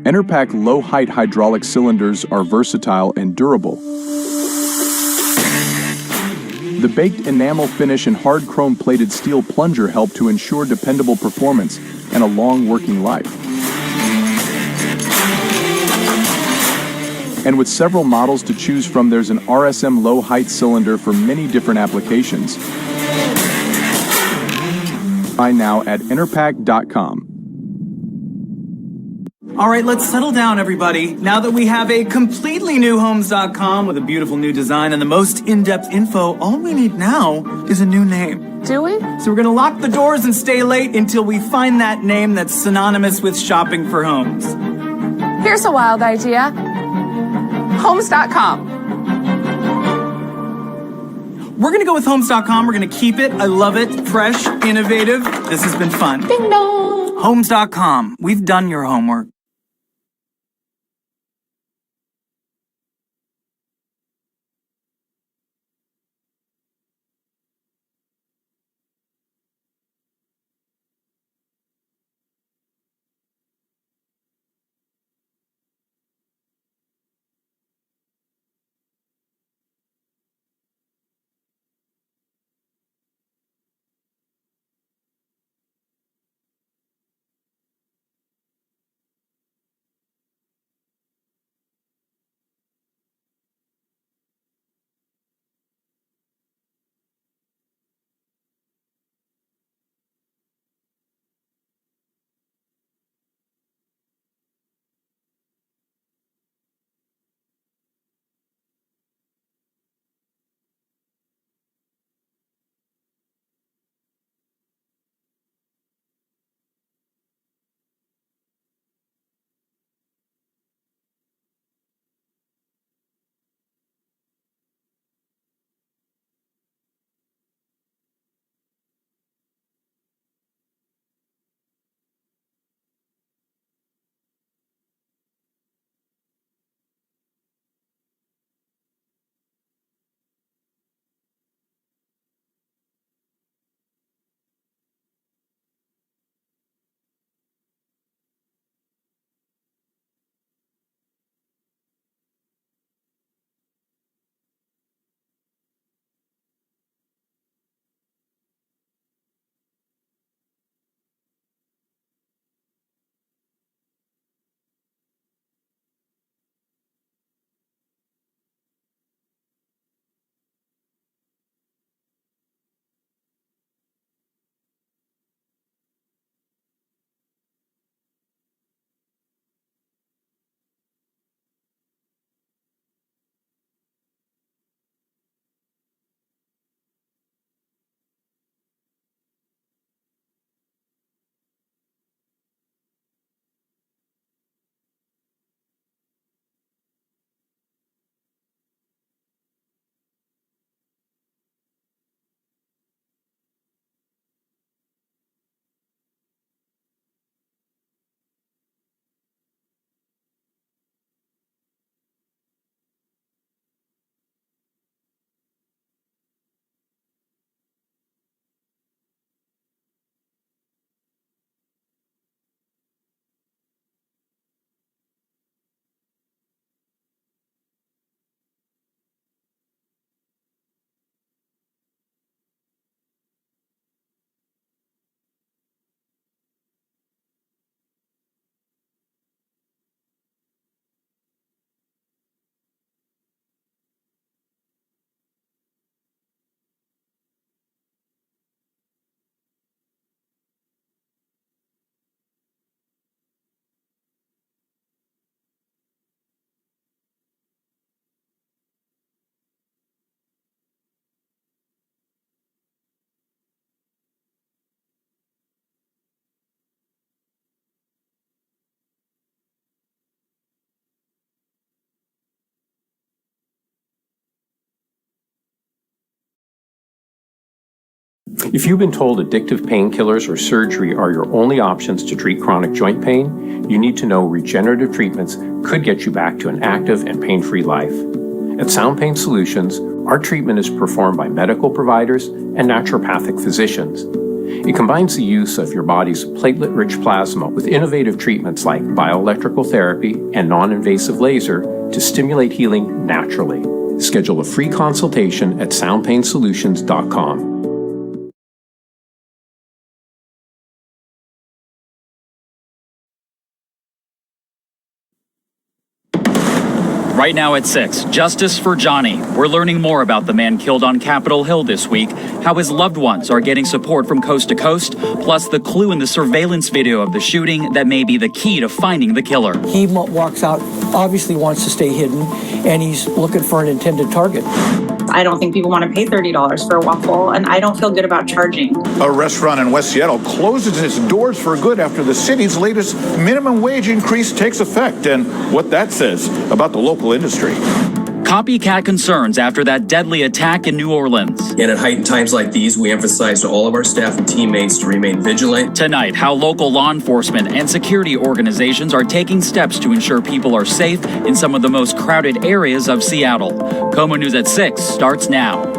Enerpac low-height hydraulic cylinders are versatile and durable. The baked enamel finish and hard chrome-plated steel plunger help to ensure dependable performance and a long working life. And with several models to choose from, there's an RSM low-height cylinder for many different applications. Buy now at enerpac.com. All right, let's settle down, everybody. Now that we have a completely new Homes.com with a beautiful new design and the most in-depth info, all we need now is a new name. Do we? So we're going to lock the doors and stay late until we find that name that's synonymous with shopping for homes. Here's a wild idea. Homes.com. We're going to go with Homes.com. We're going to keep it. I love it. Fresh, innovative. This has been fun. Ding dong. Homes.com. We've done your homework. If you've been told addictive painkillers or surgery are your only options to treat chronic joint pain, you need to know regenerative treatments could get you back to an active and pain-free life. At Sound Pain Solutions, our treatment is performed by medical providers and naturopathic physicians. It combines the use of your body's platelet-rich plasma with innovative treatments like bioelectrical therapy and non-invasive laser to stimulate healing naturally. Schedule a free consultation at soundpainsolutions.com. Right now at 6, Justice for Johnny. We're learning more about the man killed on Capitol Hill this week, how his loved ones are getting support from coast to coast, plus the clue in the surveillance video of the shooting that may be the key to finding the killer. He walks out, obviously wants to stay hidden, and he's looking for an intended target. I don't think people want to pay $30 for a waffle, and I don't feel good about charging. A restaurant in West Seattle closes its doors for good after the city's latest minimum wage increase takes effect, and what that says about the local industry. Copycat concerns after that deadly attack in New Orleans. And at heightened times like these, we emphasize to all of our staff and teammates to remain vigilant. Tonight, how local law enforcement and security organizations are taking steps to ensure people are safe in some of the most crowded areas of Seattle. Komo News at 6 starts now.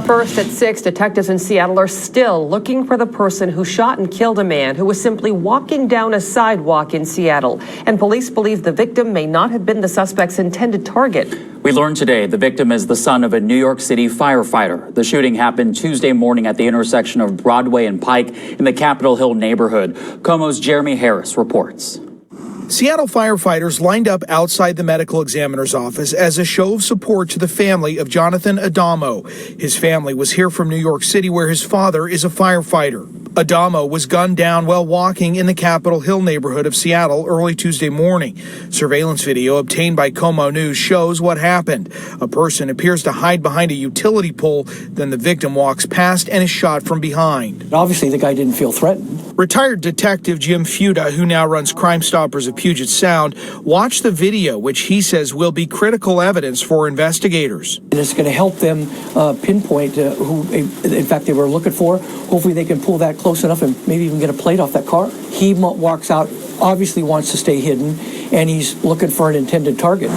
First at 6, detectives in Seattle are still looking for the person who shot and killed a man who was simply walking down a sidewalk in Seattle. And police believe the victim may not have been the suspect's intended target. We learned today the victim is the son of a New York City firefighter. The shooting happened Tuesday morning at the intersection of Broadway and Pike in the Capitol Hill neighborhood. Komo's Jeremy Harris reports. Seattle firefighters lined up outside the medical examiner's office as a show of support to the family of Jonathan Adamo. His family was here from New York City, where his father is a firefighter. Adamo was gunned down while walking in the Capitol Hill neighborhood of Seattle early Tuesday morning. Surveillance video obtained by Komo News shows what happened. A person appears to hide behind a utility pole, then the victim walks past and is shot from behind. Obviously, the guy didn't feel threatened. Retired Detective Jim Fuda, who now runs Crime Stoppers of Puget Sound, watched the video, which he says will be critical evidence for investigators. And it's going to help them pinpoint who, in fact, they were looking for. Hopefully they can pull that close enough and maybe even get a plate off that car. He walks out, obviously wants to stay hidden, and he's looking for an intended target.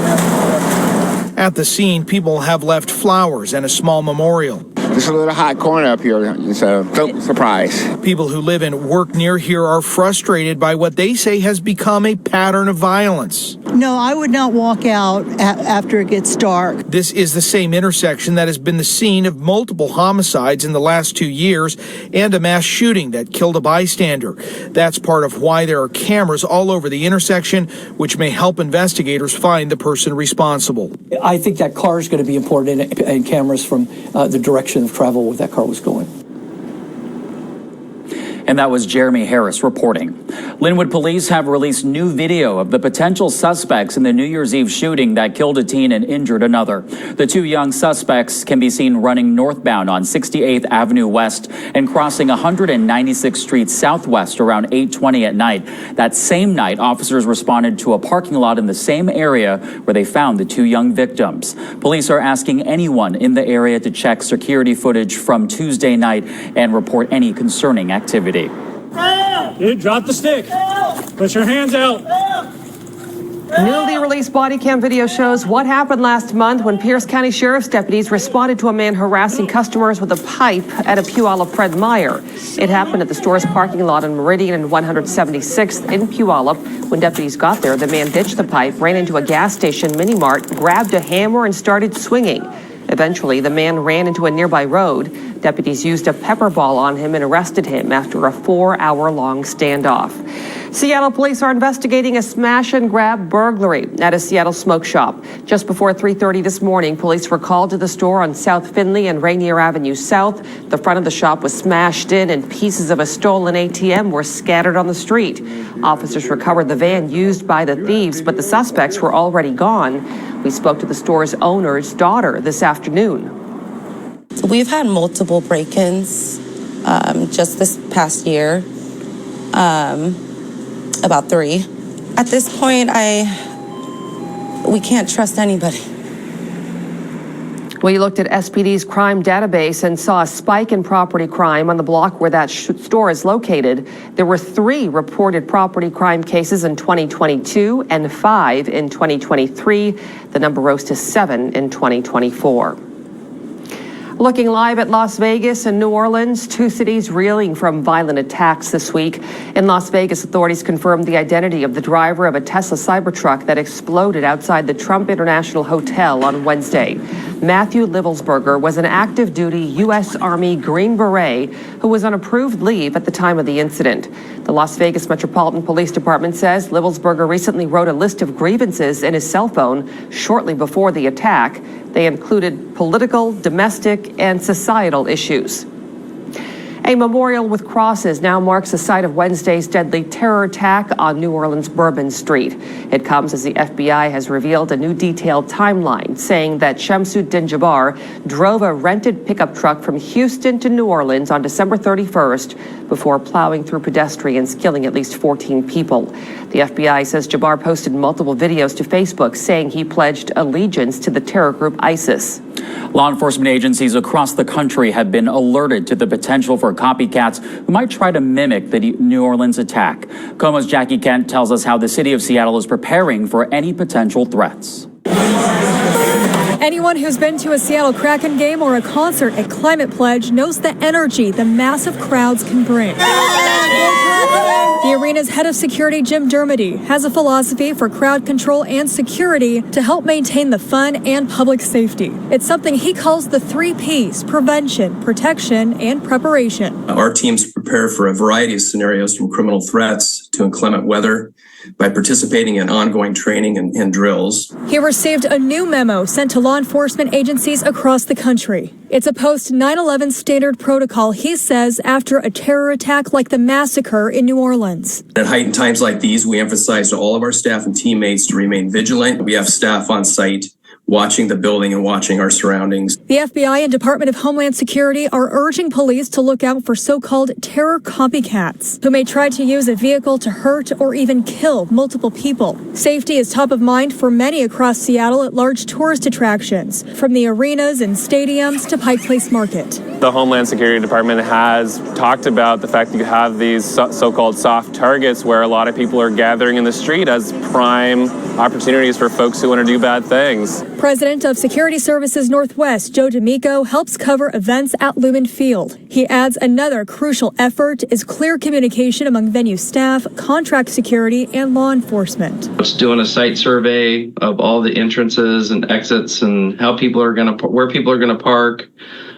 At the scene, people have left flowers and a small memorial. It's a little hot corner up here, so don't surprise. People who live and work near here are frustrated by what they say has become a pattern of violence. No, I would not walk out after it gets dark. This is the same intersection that has been the scene of multiple homicides in the last 2 years and a mass shooting that killed a bystander. That's part of why there are cameras all over the intersection, which may help investigators find the person responsible. I think that car is going to be important, and cameras from the direction of travel where that car was going. And that was Jeremy Harris reporting. Linwood police have released new video of the potential suspects in the New Year's Eve shooting that killed a teen and injured another. The two young suspects can be seen running northbound on 68th Avenue West and crossing 196th Street Southwest around 8:20 at night. That same night, officers responded to a parking lot in the same area where they found the two young victims. Police are asking anyone in the area to check security footage from Tuesday night and report any concerning activity. Dude, drop the stick. Put your hands out. Newly released body cam video shows what happened last month when Pierce County Sheriff's deputies responded to a man harassing customers with a pipe at a Puyallup Fred Meyer. It happened at the store's parking lot on Meridian and 176th in Puyallup. When deputies got there, the man ditched the pipe, ran into a gas station mini mart, grabbed a hammer and started swinging. Eventually, the man ran into a nearby road. Deputies used a pepper ball on him and arrested him after a 4-hour-long standoff. Seattle police are investigating a smash-and-grab burglary at a Seattle smoke shop. Just before 3:30 this morning, police were called to the store on South Finley and Rainier Avenue South. The front of the shop was smashed in and pieces of a stolen ATM were scattered on the street. Officers recovered the van used by the thieves, but the suspects were already gone. We spoke to the store's owner's daughter this afternoon. We've had multiple break-ins just this past year, about 3. At this point, we can't trust anybody. We looked at SPD's crime database and saw a spike in property crime on the block where that store is located. There were 3 reported property crime cases in 2022 and 5 in 2023. The number rose to 7 in 2024. Looking live at Las Vegas and New Orleans, 2 cities reeling from violent attacks this week. In Las Vegas, authorities confirmed the identity of the driver of a Tesla Cybertruck that exploded outside the Trump International Hotel on Wednesday. Matthew Livelsberger was an active duty U.S. Army Green Beret who was on approved leave at the time of the incident. The Las Vegas Metropolitan Police Department says Livelsberger recently wrote a list of grievances in his cell phone shortly before the attack. They included political, domestic, and societal issues. A memorial with crosses now marks the site of Wednesday's deadly terror attack on New Orleans' Bourbon Street. It comes as the FBI has revealed a new detailed timeline, saying that Shamsuddin Jabbar drove a rented pickup truck from Houston to New Orleans on December 31st before plowing through pedestrians, killing at least 14 people. The FBI says Jabbar posted multiple videos to Facebook saying he pledged allegiance to the terror group ISIS. Law enforcement agencies across the country have been alerted to the potential for copycats who might try to mimic the New Orleans attack. Komo's Jackie Kent tells us how the city of Seattle is preparing for any potential threats. Anyone who's been to a Seattle Kraken game or a concert at Climate Pledge knows the energy the massive crowds can bring. The arena's head of security, Jim Dermody, has a philosophy for crowd control and security to help maintain the fun and public safety. It's something he calls the 3 Ps: prevention, protection, and preparation. Our teams prepare for a variety of scenarios from criminal threats to inclement weather by participating in ongoing training and drills. He received a new memo sent to law enforcement agencies across the country. It's a post-9/11 standard protocol, he says, after a terror attack like the massacre in New Orleans. At heightened times like these, we emphasize to all of our staff and teammates to remain vigilant. We have staff on site watching the building and watching our surroundings. The FBI and Department of Homeland Security are urging police to look out for so-called terror copycats who may try to use a vehicle to hurt or even kill multiple people. Safety is top of mind for many across Seattle at large tourist attractions, from the arenas and stadiums to Pike Place Market. The Homeland Security Department has talked about the fact that you have these so-called soft targets where a lot of people are gathering in the street as prime opportunities for folks who want to do bad things. President of Security Services Northwest, Joe D'Amico, helps cover events at Lumen Field. He adds another crucial effort is clear communication among venue staff, contract security, and law enforcement. It's doing a site survey of all the entrances and exits and how people are going to, where people are going to park,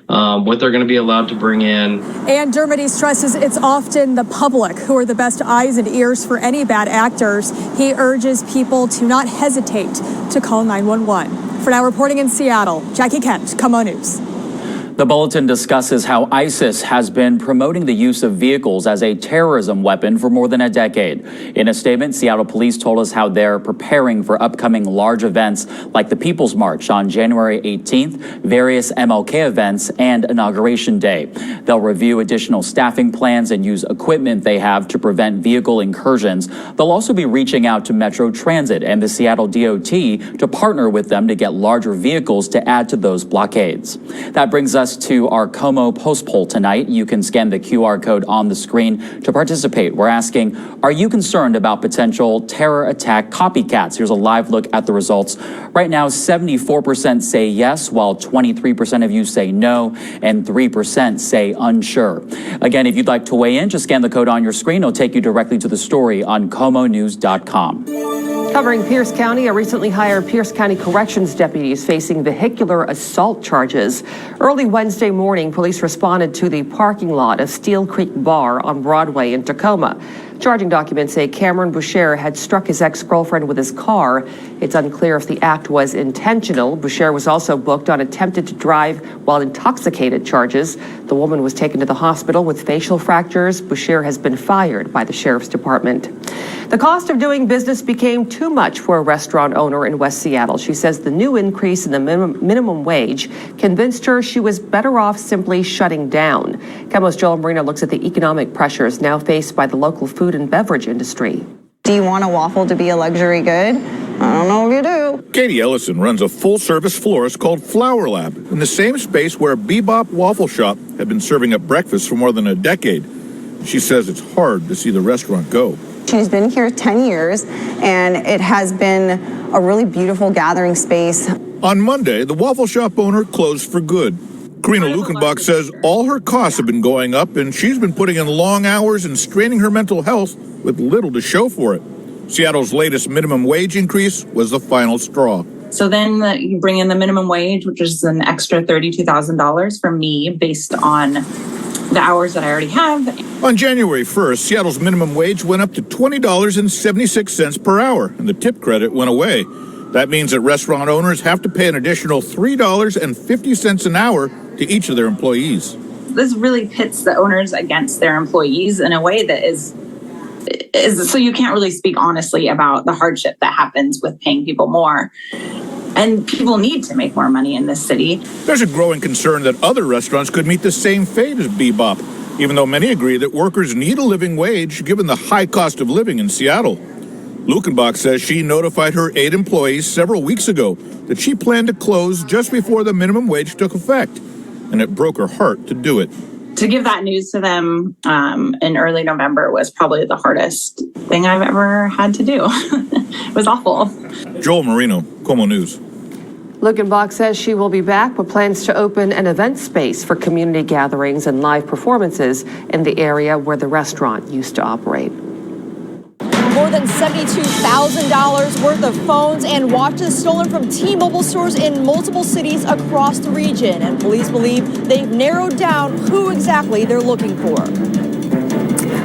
what they're going to be allowed to bring in. And Dermody stresses it's often the public who are the best eyes and ears for any bad actors. He urges people to not hesitate to call 911. For now, reporting in Seattle, Jackie Kent, Komo News. The bulletin discusses how ISIS has been promoting the use of vehicles as a terrorism weapon for more than a decade. In a statement, Seattle police told us how they're preparing for upcoming large events like the People's March on January 18th, various MLK events, and Inauguration Day. They'll review additional staffing plans and use equipment they have to prevent vehicle incursions. They'll also be reaching out to Metro Transit and the Seattle DOT to partner with them to get larger vehicles to add to those blockades. That brings us to our Komo post poll tonight. You can scan the QR code on the screen to participate. We're asking, are you concerned about potential terror attack copycats? Here's a live look at the results. Right now, 74% say yes, while 23% of you say no, and 3% say unsure. Again, if you'd like to weigh in, just scan the code on your screen. It'll take you directly to the story on KomoNews.com. Covering Pierce County, a recently hired Pierce County Corrections deputy is facing vehicular assault charges. Early Wednesday morning, police responded to the parking lot of Steel Creek Bar on Broadway in Tacoma. Charging documents say Cameron Boucher had struck his ex-girlfriend with his car. It's unclear if the act was intentional. Boucher was also booked on attempted to drive while intoxicated charges. The woman was taken to the hospital with facial fractures. Boucher has been fired by the sheriff's department. The cost of doing business became too much for a restaurant owner in West Seattle. She says the new increase in the minimum wage convinced her she was better off simply shutting down. Komo's Joel Marino looks at the economic pressures now faced by the local food and beverage industry. Do you want a waffle to be a luxury good? I don't know if you do. Katie Ellison runs a full-service florist called Flower Lab in the same space where Bebop Waffle Shop had been serving up breakfast for more than a decade. She says it's hard to see the restaurant go. She's been here 10 years, and it has been a really beautiful gathering space. On Monday, the waffle shop owner closed for good. Karina Lukenbach says all her costs have been going up, and she's been putting in long hours and straining her mental health with little to show for it. Seattle's latest minimum wage increase was the final straw. So then you bring in the minimum wage, which is an extra $32,000 for me based on the hours that I already have. On January 1st, Seattle's minimum wage went up to $20.76 per hour, and the tip credit went away. That means that restaurant owners have to pay an additional $3.50 an hour to each of their employees. This really pits the owners against their employees in a way that is so you can't really speak honestly about the hardship that happens with paying people more. And people need to make more money in this city. There's a growing concern that other restaurants could meet the same fate as Bebop, even though many agree that workers need a living wage given the high cost of living in Seattle. Lukenbach says she notified her 8 employees several weeks ago that she planned to close just before the minimum wage took effect, and it broke her heart to do it. To give that news to them in early November was probably the hardest thing I've ever had to do. It was awful. Joel Marino, Komo News. Lukenbach says she will be back with plans to open an event space for community gatherings and live performances in the area where the restaurant used to operate. More than $72,000 worth of phones and watches stolen from T-Mobile stores in multiple cities across the region. And police believe they've narrowed down who exactly they're looking for.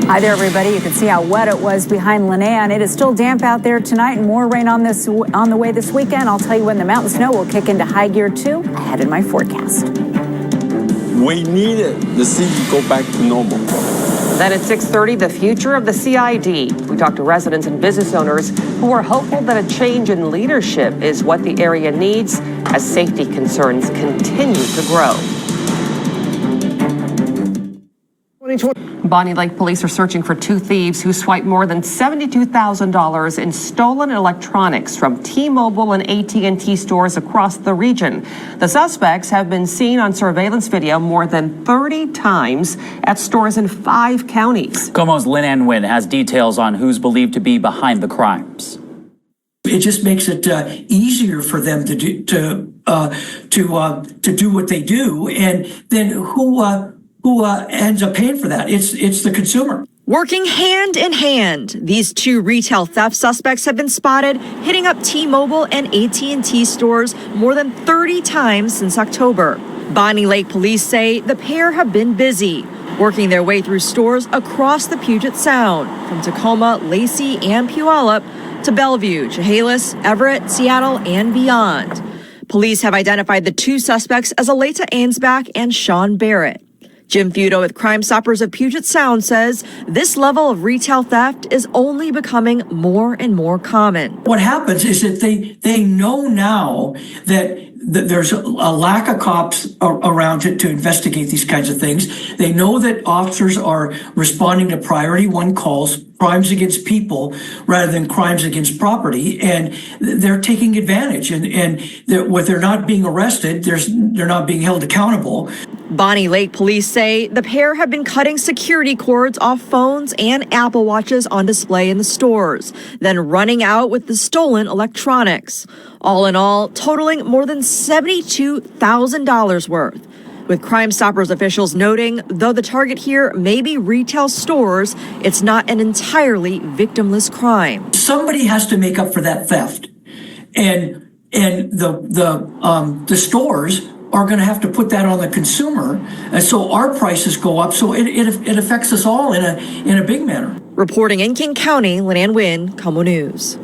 Hi there, everybody. You can see how wet it was behind Linnea. It is still damp out there tonight and more rain on the way this weekend. I'll tell you when the mountain snow will kick into high gear, too, ahead in my forecast. We needed the city to go back to normal. Then at 6:30, the future of the CID. We talked to residents and business owners who are hopeful that a change in leadership is what the area needs as safety concerns continue to grow. Bonnie Lake police are searching for 2 thieves who swiped more than $72,000 in stolen electronics from T-Mobile and AT&T stores across the region. The suspects have been seen on surveillance video more than 30 times at stores in 5 counties. Komo's Lynn Ann Nguyen has details on who's believed to be behind the crimes. It just makes it easier for them to do what they do, and then who ends up paying for that? It's the consumer. Working hand in hand, these 2 retail theft suspects have been spotted hitting up T-Mobile and AT&T stores more than 30 times since October. Bonnie Lake police say the pair have been busy, working their way through stores across the Puget Sound, from Tacoma, Lacey, and Puyallup to Bellevue, Chehalis, Everett, Seattle, and beyond. Police have identified the 2 suspects as Aleta Ainsbach and Sean Barrett. Jim Futo with Crime Stoppers of Puget Sound says this level of retail theft is only becoming more and more common. What happens is that they know now that there's a lack of cops around to investigate these kinds of things. They know that officers are responding to priority 1 calls, crimes against people rather than crimes against property, and they're taking advantage. And they're not being arrested, they're not being held accountable. Bonnie Lake police say the pair have been cutting security cords off phones and Apple Watches on display in the stores, then running out with the stolen electronics. All in all, totaling more than $72,000 worth. With Crime Stoppers officials noting, though the target here may be retail stores, it's not an entirely victimless crime. Somebody has to make up for that theft, and the stores are going to have to put that on the consumer, and so our prices go up. So it affects us all in a big manner. Reporting in King County, Lynn Ann Nguyen, Komo News.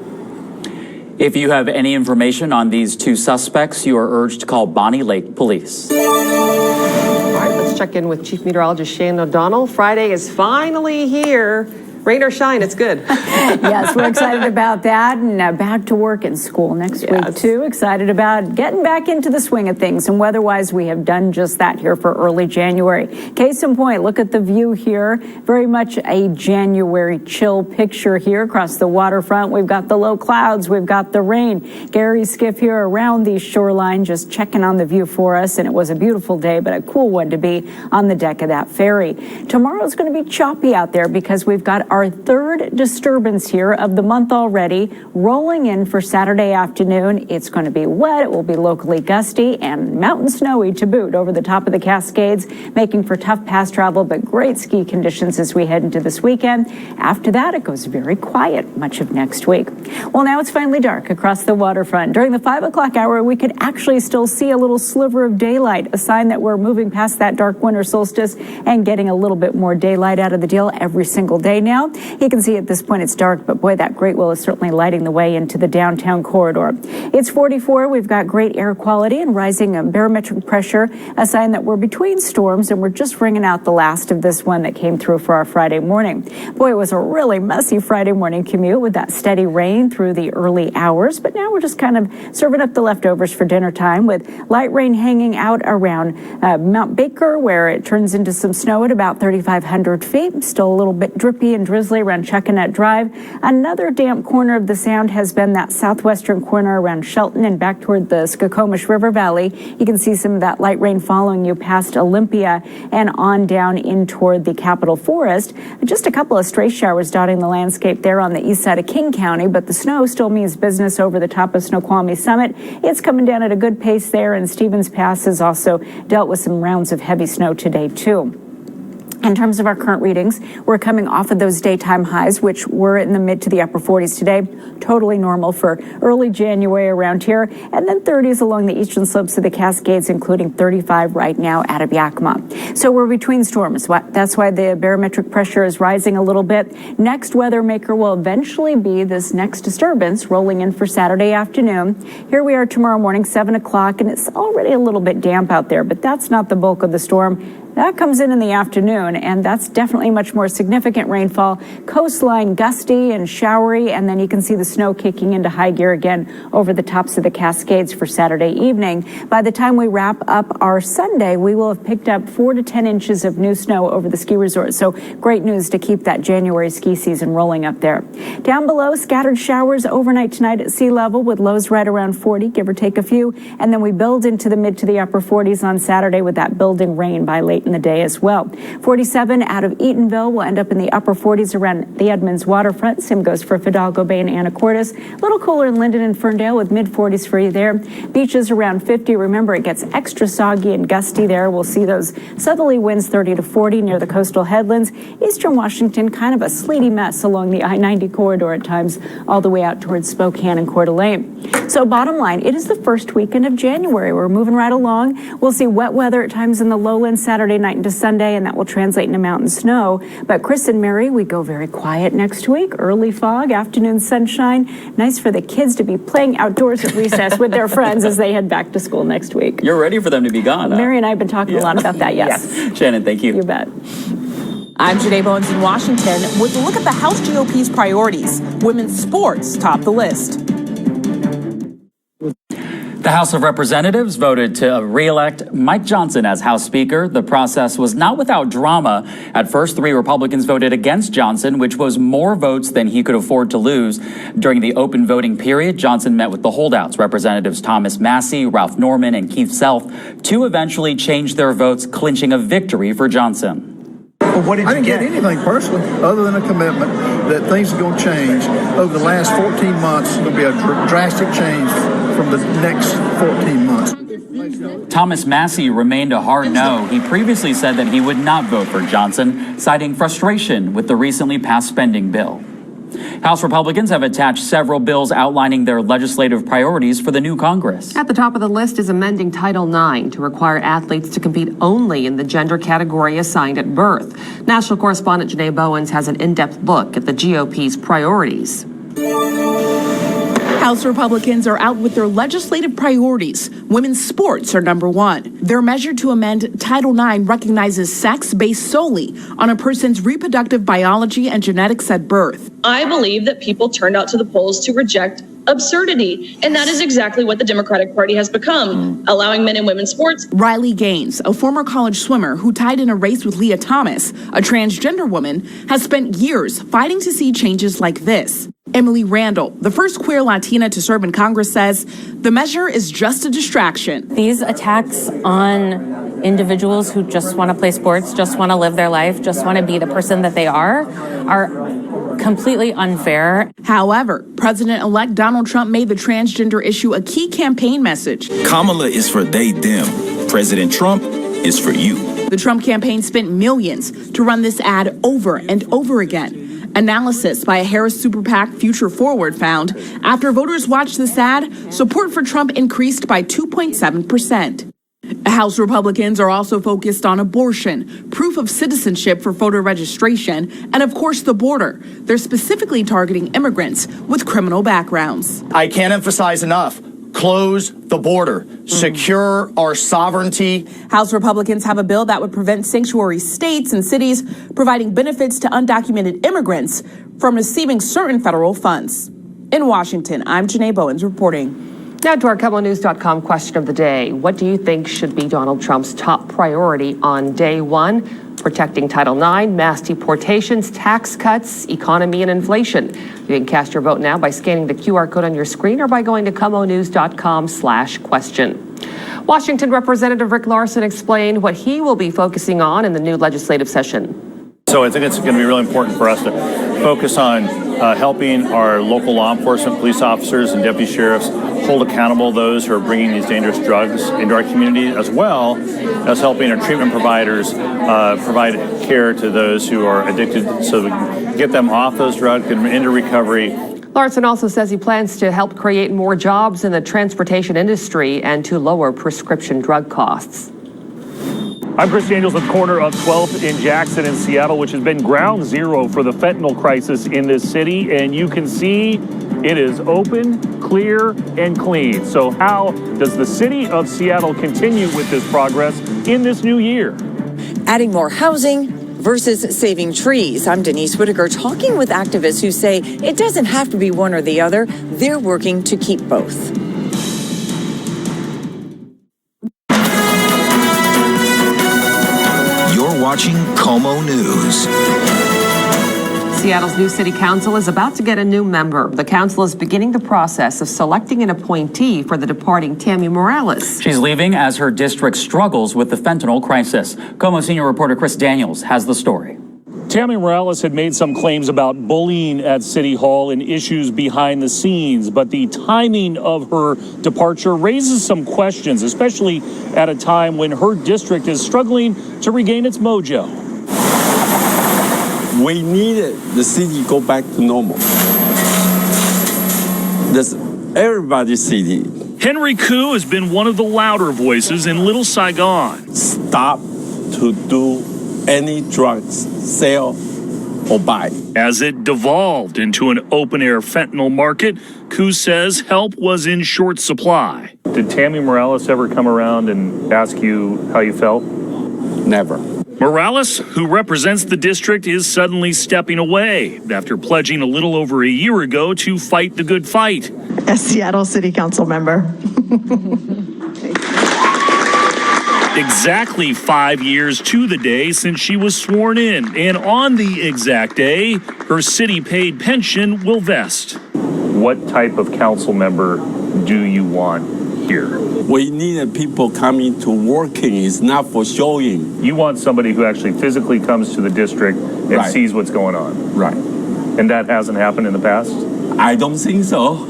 If you have any information on these 2 suspects, you are urged to call Bonnie Lake Police. All right, let's check in with Chief Meteorologist Shane O'Donnell. Friday is finally here. Rain or shine, it's good. Yes, we're excited about that, and back to work and school next week, too. Excited about getting back into the swing of things, and weather-wise, we have done just that here for early January. Case in point, look at the view here. Very much a January chill picture here across the waterfront. We've got the low clouds, we've got the rain. Gary's skiff here around the shoreline just checking on the view for us, and it was a beautiful day, but a cool one to be on the deck of that ferry. Tomorrow's going to be choppy out there because we've got our third disturbance here of the month already rolling in for Saturday afternoon. It's going to be wet, it will be locally gusty, and mountain snowy to boot over the top of the Cascades, making for tough pass travel, but great ski conditions as we head into this weekend. After that, it goes very quiet much of next week. Well, now it's finally dark across the waterfront. During the 5 o'clock hour, we could actually still see a little sliver of daylight, a sign that we're moving past that dark winter solstice and getting a little bit more daylight out of the deal every single day now. You can see at this point it's dark, but boy, that Great Wall is certainly lighting the way into the downtown corridor. It's 44. We've got great air quality and rising barometric pressure, a sign that we're between storms, and we're just ringing out the last of this one that came through for our Friday morning. Boy, it was a really messy Friday morning commute with that steady rain through the early hours, but now we're just kind of serving up the leftovers for dinner time with light rain hanging out around Mount Baker, where it turns into some snow at about 3,500 feet. Still a little bit drippy and drizzly around Chuckanut Drive. Another damp corner of the sound has been that southwestern corner around Shelton and back toward the Skokomish River Valley. You can see some of that light rain following you past Olympia and on down in toward the Capitol Forest. Just a couple of stray showers dotting the landscape there on the east side of King County, but the snow still means business over the top of Snoqualmie Summit. It's coming down at a good pace there, and Stevens Pass has also dealt with some rounds of heavy snow today, too. In terms of our current readings, we're coming off of those daytime highs, which were in the mid to the upper 40s today. Totally normal for early January around here. And then 30s along the eastern slopes of the Cascades, including 35 right now out of Yakima. So we're between storms. That's why the barometric pressure is rising a little bit. Next weather maker will eventually be this next disturbance rolling in for Saturday afternoon. Here we are tomorrow morning, 7 o'clock, and it's already a little bit damp out there, but that's not the bulk of the storm. That comes in the afternoon, and that's definitely much more significant rainfall. Coastline gusty and showery, and then you can see the snow kicking into high gear again over the tops of the Cascades for Saturday evening. By the time we wrap up our Sunday, we will have picked up 4 to 10 inches of new snow over the ski resort. So great news to keep that January ski season rolling up there. Down below, scattered showers overnight tonight at sea level with lows right around 40, give or take a few. And then we build into the mid to the upper 40s on Saturday with that building rain by late in the day as well. 47 out of Eatonville will end up in the upper 40s around the Edmonds waterfront. Same goes for Fidalgo Bay and Anacortes. A little cooler in Linden and Ferndale with mid 40s for you there. Beaches around 50. Remember, it gets extra soggy and gusty there. We'll see those southerly winds 30 to 40 near the coastal headlands. Eastern Washington, kind of a sleety mess along the I-90 corridor at times, all the way out towards Spokane and Coeur d'Alene. So bottom line, it is the first weekend of January. We're moving right along. We'll see wet weather at times in the lowlands Saturday night into Sunday, and that will translate into mountain snow. But Chris and Mary, we go very quiet next week. Early fog, afternoon sunshine. Nice for the kids to be playing outdoors at recess with their friends as they head back to school next week. You're ready for them to be gone. Mary and I have been talking a lot about that, yes. Shannon, thank you. You bet. I'm Janae Bowens in Washington with a look at the House GOP's priorities. Women's sports top the list. The House of Representatives voted to re-elect Mike Johnson as House Speaker. The process was not without drama. At first, 3 Republicans voted against Johnson, which was more votes than he could afford to lose. During the open voting period, Johnson met with the holdouts, Representatives Thomas Massey, Ralph Norman, and Keith Self, to eventually change their votes, clinching a victory for Johnson. Well, what did you get? I didn't get anything personally other than a commitment that things are going to change. Over the last 14 months, it's going to be a drastic change from the next 14 months. Thomas Massey remained a hard no. He previously said that he would not vote for Johnson, citing frustration with the recently passed spending bill. House Republicans have attached several bills outlining their legislative priorities for the new Congress. At the top of the list is amending Title IX to require athletes to compete only in the gender category assigned at birth. National correspondent Janae Bowens has an in-depth look at the GOP's priorities. House Republicans are out with their legislative priorities. Women's sports are number one. Their measure to amend Title IX recognizes sex based solely on a person's reproductive biology and genetics at birth. I believe that people turned out to the polls to reject absurdity. And that is exactly what the Democratic Party has become, allowing men and women's sports. Riley Gaines, a former college swimmer who tied in a race with Leah Thomas, a transgender woman, has spent years fighting to see changes like this. Emily Randall, the first queer Latina to serve in Congress, says the measure is just a distraction. These attacks on individuals who just want to play sports, just want to live their life, just want to be the person that they are completely unfair. However, President-elect Donald Trump made the transgender issue a key campaign message. Kamala is for they, them. President Trump is for you. The Trump campaign spent millions to run this ad over and over again. Analysis by a Harris super PAC Future Forward found after voters watched this ad, support for Trump increased by 2.7%. House Republicans are also focused on abortion, proof of citizenship for voter registration, and of course the border. They're specifically targeting immigrants with criminal backgrounds. I can't emphasize enough. Close the border. Secure our sovereignty. House Republicans have a bill that would prevent sanctuary states and cities providing benefits to undocumented immigrants from receiving certain federal funds. In Washington, I'm Janae Bowens reporting. Now to our KomoNews.com question of the day. What do you think should be Donald Trump's top priority on day one? Protecting Title IX, mass deportations, tax cuts, economy, and inflation. You can cast your vote now by scanning the QR code on your screen or by going to KomoNews.com/question. Washington Representative Rick Larson explained what he will be focusing on in the new legislative session. So I think it's going to be really important for us to focus on helping our local law enforcement, police officers, and deputy sheriffs hold accountable those who are bringing these dangerous drugs into our community, as well as helping our treatment providers provide care to those who are addicted so we can get them off those drugs and into recovery. Larson also says he plans to help create more jobs in the transportation industry and to lower prescription drug costs. I'm Chris Daniels at the corner of 12th in Jackson and Seattle, which has been ground zero for the fentanyl crisis in this city. And you can see it is open, clear, and clean. So how does the city of Seattle continue with this progress in this new year? Adding more housing versus saving trees. I'm Denise Whitaker talking with activists who say it doesn't have to be one or the other. They're working to keep both. Watching Komo News. Seattle's new city council is about to get a new member. The council is beginning the process of selecting an appointee for the departing Tammy Morales. She's leaving as her district struggles with the fentanyl crisis. Komo senior reporter Chris Daniels has the story. Tammy Morales had made some claims about bullying at City Hall and issues behind the scenes, but the timing of her departure raises some questions, especially at a time when her district is struggling to regain its mojo. We needed the city to go back to normal. That's everybody's city. Henry Koo has been one of the louder voices in Little Saigon. Stop to do any drugs, sell or buy. As it devolved into an open-air fentanyl market, Koo says help was in short supply. Did Tammy Morales ever come around and ask you how you felt? Never. Morales, who represents the district, is suddenly stepping away after pledging a little over a year ago to fight the good fight. As Seattle City Council member. Exactly 5 years to the day since she was sworn in, and on the exact day, her city-paid pension will vest. What type of council member do you want here? We need people coming to working. It's not for showing. You want somebody who actually physically comes to the district and sees what's going on. Right. And that hasn't happened in the past? I don't think so.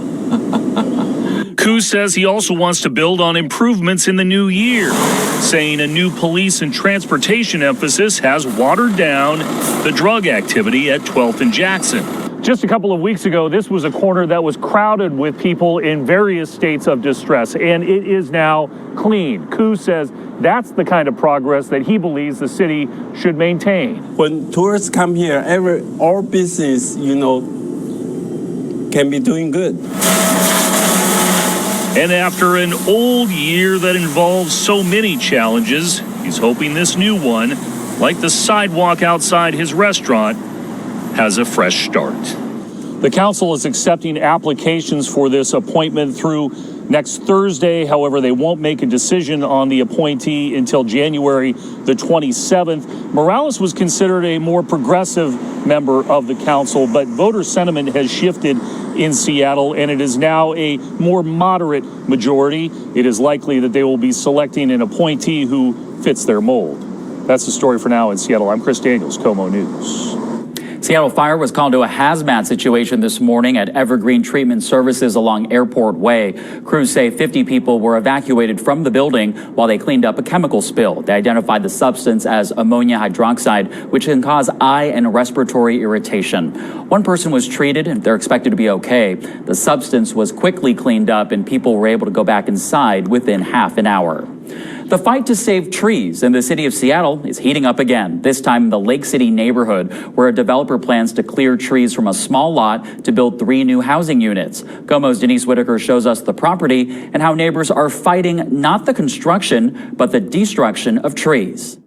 Koo says he also wants to build on improvements in the new year, saying a new police and transportation emphasis has watered down the drug activity at 12th and Jackson. Just a couple of weeks ago, this was a corner that was crowded with people in various states of distress, and it is now clean. Koo says that's the kind of progress that he believes the city should maintain. When tourists come here, all business, can be doing good. And after an old year that involves so many challenges, he's hoping this new one, like the sidewalk outside his restaurant, has a fresh start. The council is accepting applications for this appointment through next Thursday. However, they won't make a decision on the appointee until January the 27th. Morales was considered a more progressive member of the council, but voter sentiment has shifted in Seattle, and it is now a more moderate majority. It is likely that they will be selecting an appointee who fits their mold. That's the story for now in Seattle. I'm Chris Daniels, Komo News. Seattle Fire was called to a hazmat situation this morning at Evergreen Treatment Services along Airport Way. Crews say 50 people were evacuated from the building while they cleaned up a chemical spill. They identified the substance as ammonia hydroxide, which can cause eye and respiratory irritation. One person was treated and they're expected to be okay. The substance was quickly cleaned up and people were able to go back inside within half an hour. The fight to save trees in the city of Seattle is heating up again, this time in the Lake City neighborhood, where a developer plans to clear trees from a small lot to build 3 new housing units. Komo's Denise Whitaker shows us the property and how neighbors are fighting not the construction, but the destruction of trees.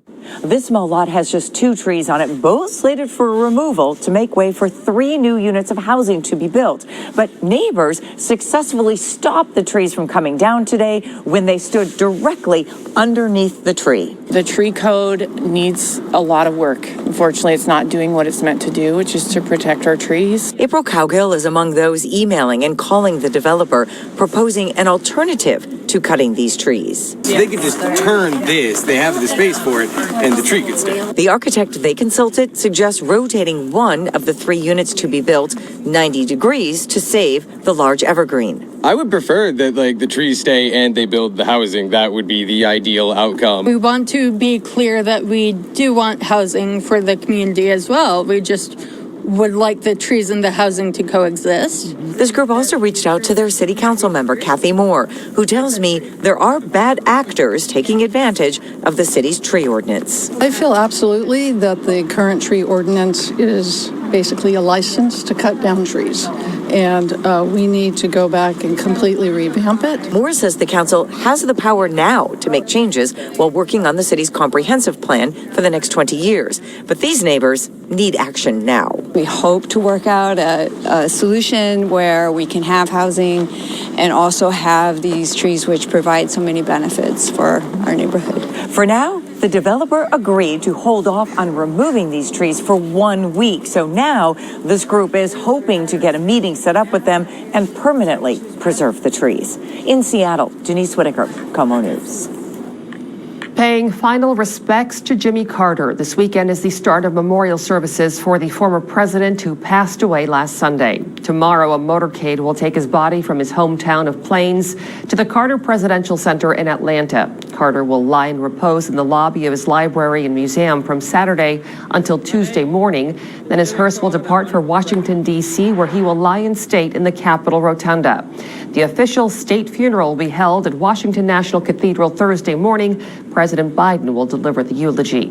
This small lot has just 2 trees on it, both slated for removal to make way for 3 new units of housing to be built. But neighbors successfully stopped the trees from coming down today when they stood directly underneath the tree. The tree code needs a lot of work. Unfortunately, it's not doing what it's meant to do, which is to protect our trees. April Cowgill is among those emailing and calling the developer, proposing an alternative to cutting these trees. So they could just turn this, they have the space for it, and the tree could stay. The architect they consulted suggests rotating one of the 3 units to be built 90 degrees to save the large evergreen. I would prefer that the trees stay and they build the housing. That would be the ideal outcome. We want to be clear that we do want housing for the community as well. We just would like the trees and the housing to coexist. This group also reached out to their city council member, Kathy Moore, who tells me there are bad actors taking advantage of the city's tree ordinance. I feel absolutely that the current tree ordinance is basically a license to cut down trees. And we need to go back and completely revamp it. Moore says the council has the power now to make changes while working on the city's comprehensive plan for the next 20 years. But these neighbors need action now. We hope to work out a solution where we can have housing and also have these trees which provide so many benefits for our neighborhood. For now, the developer agreed to hold off on removing these trees for 1 week. So now this group is hoping to get a meeting set up with them and permanently preserve the trees. In Seattle, Denise Whitaker, Komo News. Paying final respects to Jimmy Carter. This weekend is the start of memorial services for the former president who passed away last Sunday. Tomorrow, a motorcade will take his body from his hometown of Plains to the Carter Presidential Center in Atlanta. Carter will lie in repose in the lobby of his library and museum from Saturday until Tuesday morning. Then his hearse will depart for Washington, D.C., where he will lie in state in the Capitol Rotunda. The official state funeral will be held at Washington National Cathedral Thursday morning. President Biden will deliver the eulogy.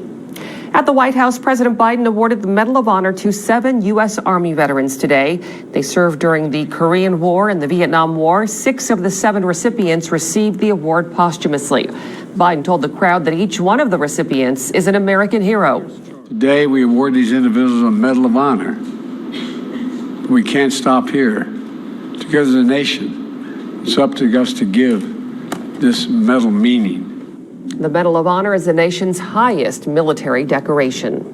At the White House, President Biden awarded the Medal of Honor to 7 U.S. Army veterans today. They served during the Korean War and the Vietnam War. 6 of the 7 recipients received the award posthumously. Biden told the crowd that each one of the recipients is an American hero. Today, we award these individuals a Medal of Honor. We can't stop here. Together as a nation, it's up to us to give this medal meaning. The Medal of Honor is the nation's highest military decoration.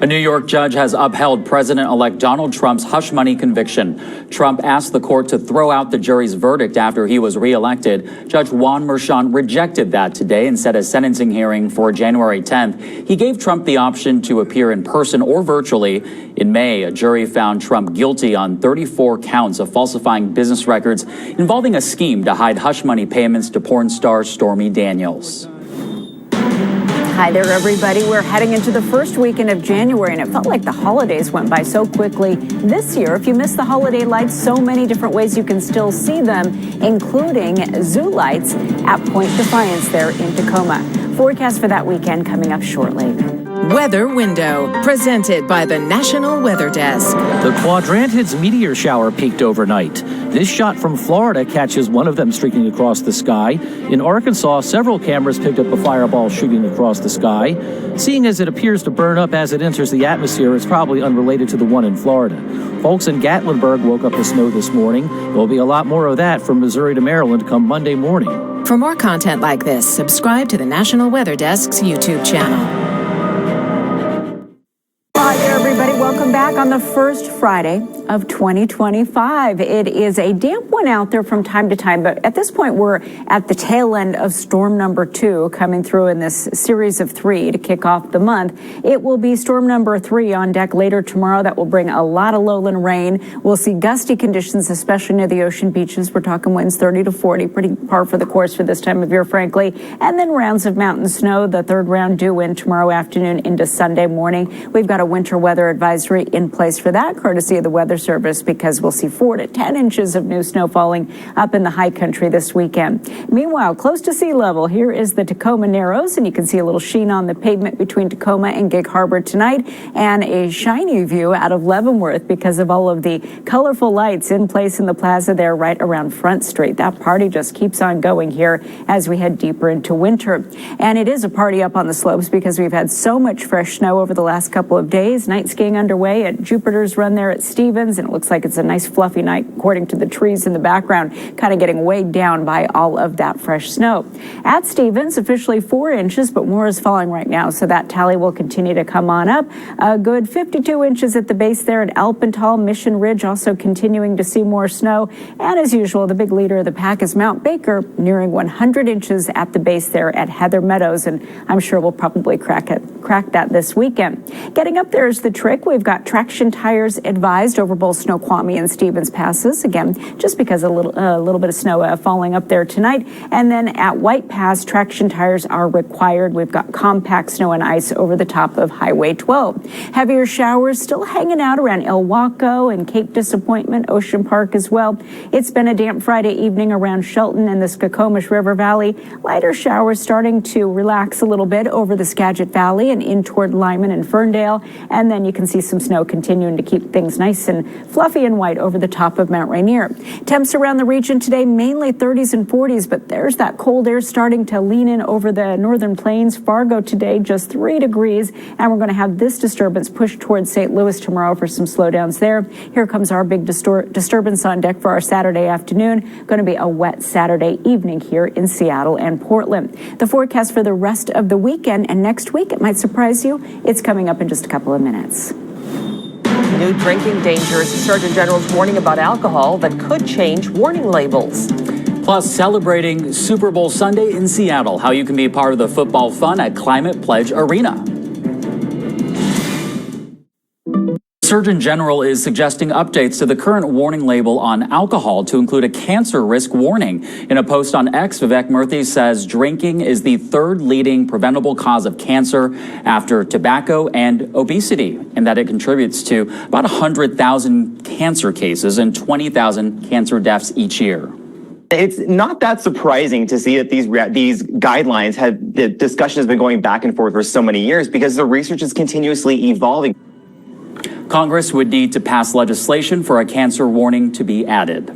A New York judge has upheld President-elect Donald Trump's hush money conviction. Trump asked the court to throw out the jury's verdict after he was reelected. Judge Juan Merchan rejected that today and set a sentencing hearing for January 10th. He gave Trump the option to appear in person or virtually. In May, a jury found Trump guilty on 34 counts of falsifying business records involving a scheme to hide hush money payments to porn star Stormy Daniels. Hi there, everybody. We're heading into the first weekend of January, and it felt like the holidays went by so quickly. This year, if you missed the holiday lights, so many different ways you can still see them, including zoo lights at Point Defiance there in Tacoma. Forecast for that weekend coming up shortly. Weather Window, presented by the National Weather Desk. The Quadrantids meteor shower peaked overnight. This shot from Florida catches one of them streaking across the sky. In Arkansas, several cameras picked up a fireball shooting across the sky. Seeing as it appears to burn up as it enters the atmosphere, it's probably unrelated to the one in Florida. Folks in Gatlinburg woke up to snow this morning. There'll be a lot more of that from Missouri to Maryland come Monday morning. For more content like this, subscribe to the National Weather Desk's YouTube channel. Hi there, everybody. Welcome back on the first Friday of 2025. It is a damp one out there from time to time, but at this point, we're at the tail end of storm number 2 coming through in this series of 3 to kick off the month. It will be storm number 3 on deck later tomorrow. That will bring a lot of lowland rain. We'll see gusty conditions, especially near the ocean beaches. We're talking winds 30 to 40, pretty par for the course for this time of year, frankly. And then rounds of mountain snow, the third round due in tomorrow afternoon into Sunday morning. We've got a winter weather advisory in place for that, courtesy of the Weather Service, because we'll see 4 to 10 inches of new snow falling up in the high country this weekend. Meanwhile, close to sea level, here is the Tacoma Narrows, and you can see a little sheen on the pavement between Tacoma and Gig Harbor tonight, and a shiny view out of Leavenworth because of all of the colorful lights in place in the plaza there right around Front Street. That party just keeps on going here as we head deeper into winter. And it is a party up on the slopes because we've had so much fresh snow over the last couple of days. Night skiing underway at Jupiter's Run there at Stevens, and it looks like it's a nice fluffy night according to the trees in the background, kind of getting weighed down by all of that fresh snow. At Stevens, officially 4 inches, but more is falling right now, so that tally will continue to come on up. A good 52 inches at the base there at Alpental. Mission Ridge also continuing to see more snow. And as usual, the big leader of the pack is Mount Baker, nearing 100 inches at the base there at Heather Meadows, and I'm sure we'll probably crack that this weekend. Getting up there is the trick. We've got traction tires advised over both Snoqualmie and Stevens passes. Again, just because a little bit of snow falling up there tonight. And then at White Pass, traction tires are required. We've got compact snow and ice over the top of Highway 12. Heavier showers still hanging out around El Waco and Cape Disappointment, Ocean Park as well. It's been a damp Friday evening around Shelton and the Skokomish River Valley. Lighter showers starting to relax a little bit over the Skagit Valley and in toward Lyman and Ferndale. And then you can see some snow continuing to keep things nice and fluffy and white over the top of Mount Rainier. Temps around the region today, mainly 30s and 40s, but there's that cold air starting to lean in over the northern plains. Fargo today, just 3 degrees, and we're going to have this disturbance push towards St. Louis tomorrow for some slowdowns there. Here comes our big disturbance on deck for our Saturday afternoon. Going to be a wet Saturday evening here in Seattle and Portland. The forecast for the rest of the weekend and next week, it might surprise you. It's coming up in just a couple of minutes. New drinking dangers. The Surgeon General's warning about alcohol that could change warning labels. Plus, celebrating Super Bowl Sunday in Seattle, how you can be a part of the football fun at Climate Pledge Arena. Surgeon General is suggesting updates to the current warning label on alcohol to include a cancer risk warning. In a post on X, Vivek Murthy says drinking is the 3rd leading preventable cause of cancer after tobacco and obesity, and that it contributes to about 100,000 cancer cases and 20,000 cancer deaths each year. It's not that surprising to see that these guidelines the discussion has been going back and forth for so many years because the research is continuously evolving. Congress would need to pass legislation for a cancer warning to be added.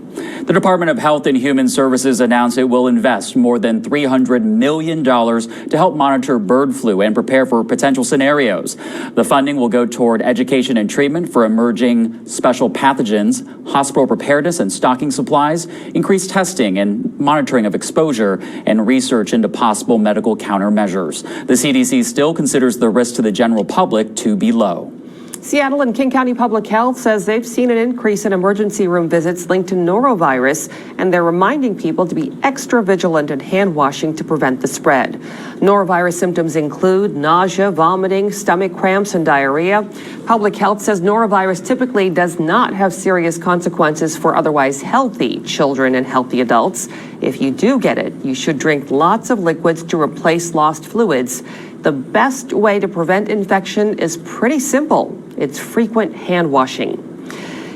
The Department of Health and Human Services announced it will invest more than $300 million to help monitor bird flu and prepare for potential scenarios. The funding will go toward education and treatment for emerging special pathogens, hospital preparedness and stocking supplies, increased testing and monitoring of exposure, and research into possible medical countermeasures. The CDC still considers the risk to the general public to be low. Seattle and King County Public Health says they've seen an increase in emergency room visits linked to norovirus, and they're reminding people to be extra vigilant in hand washing to prevent the spread. Norovirus symptoms include nausea, vomiting, stomach cramps, and diarrhea. Public Health says norovirus typically does not have serious consequences for otherwise healthy children and healthy adults. If you do get it, you should drink lots of liquids to replace lost fluids. The best way to prevent infection is pretty simple. It's frequent hand washing.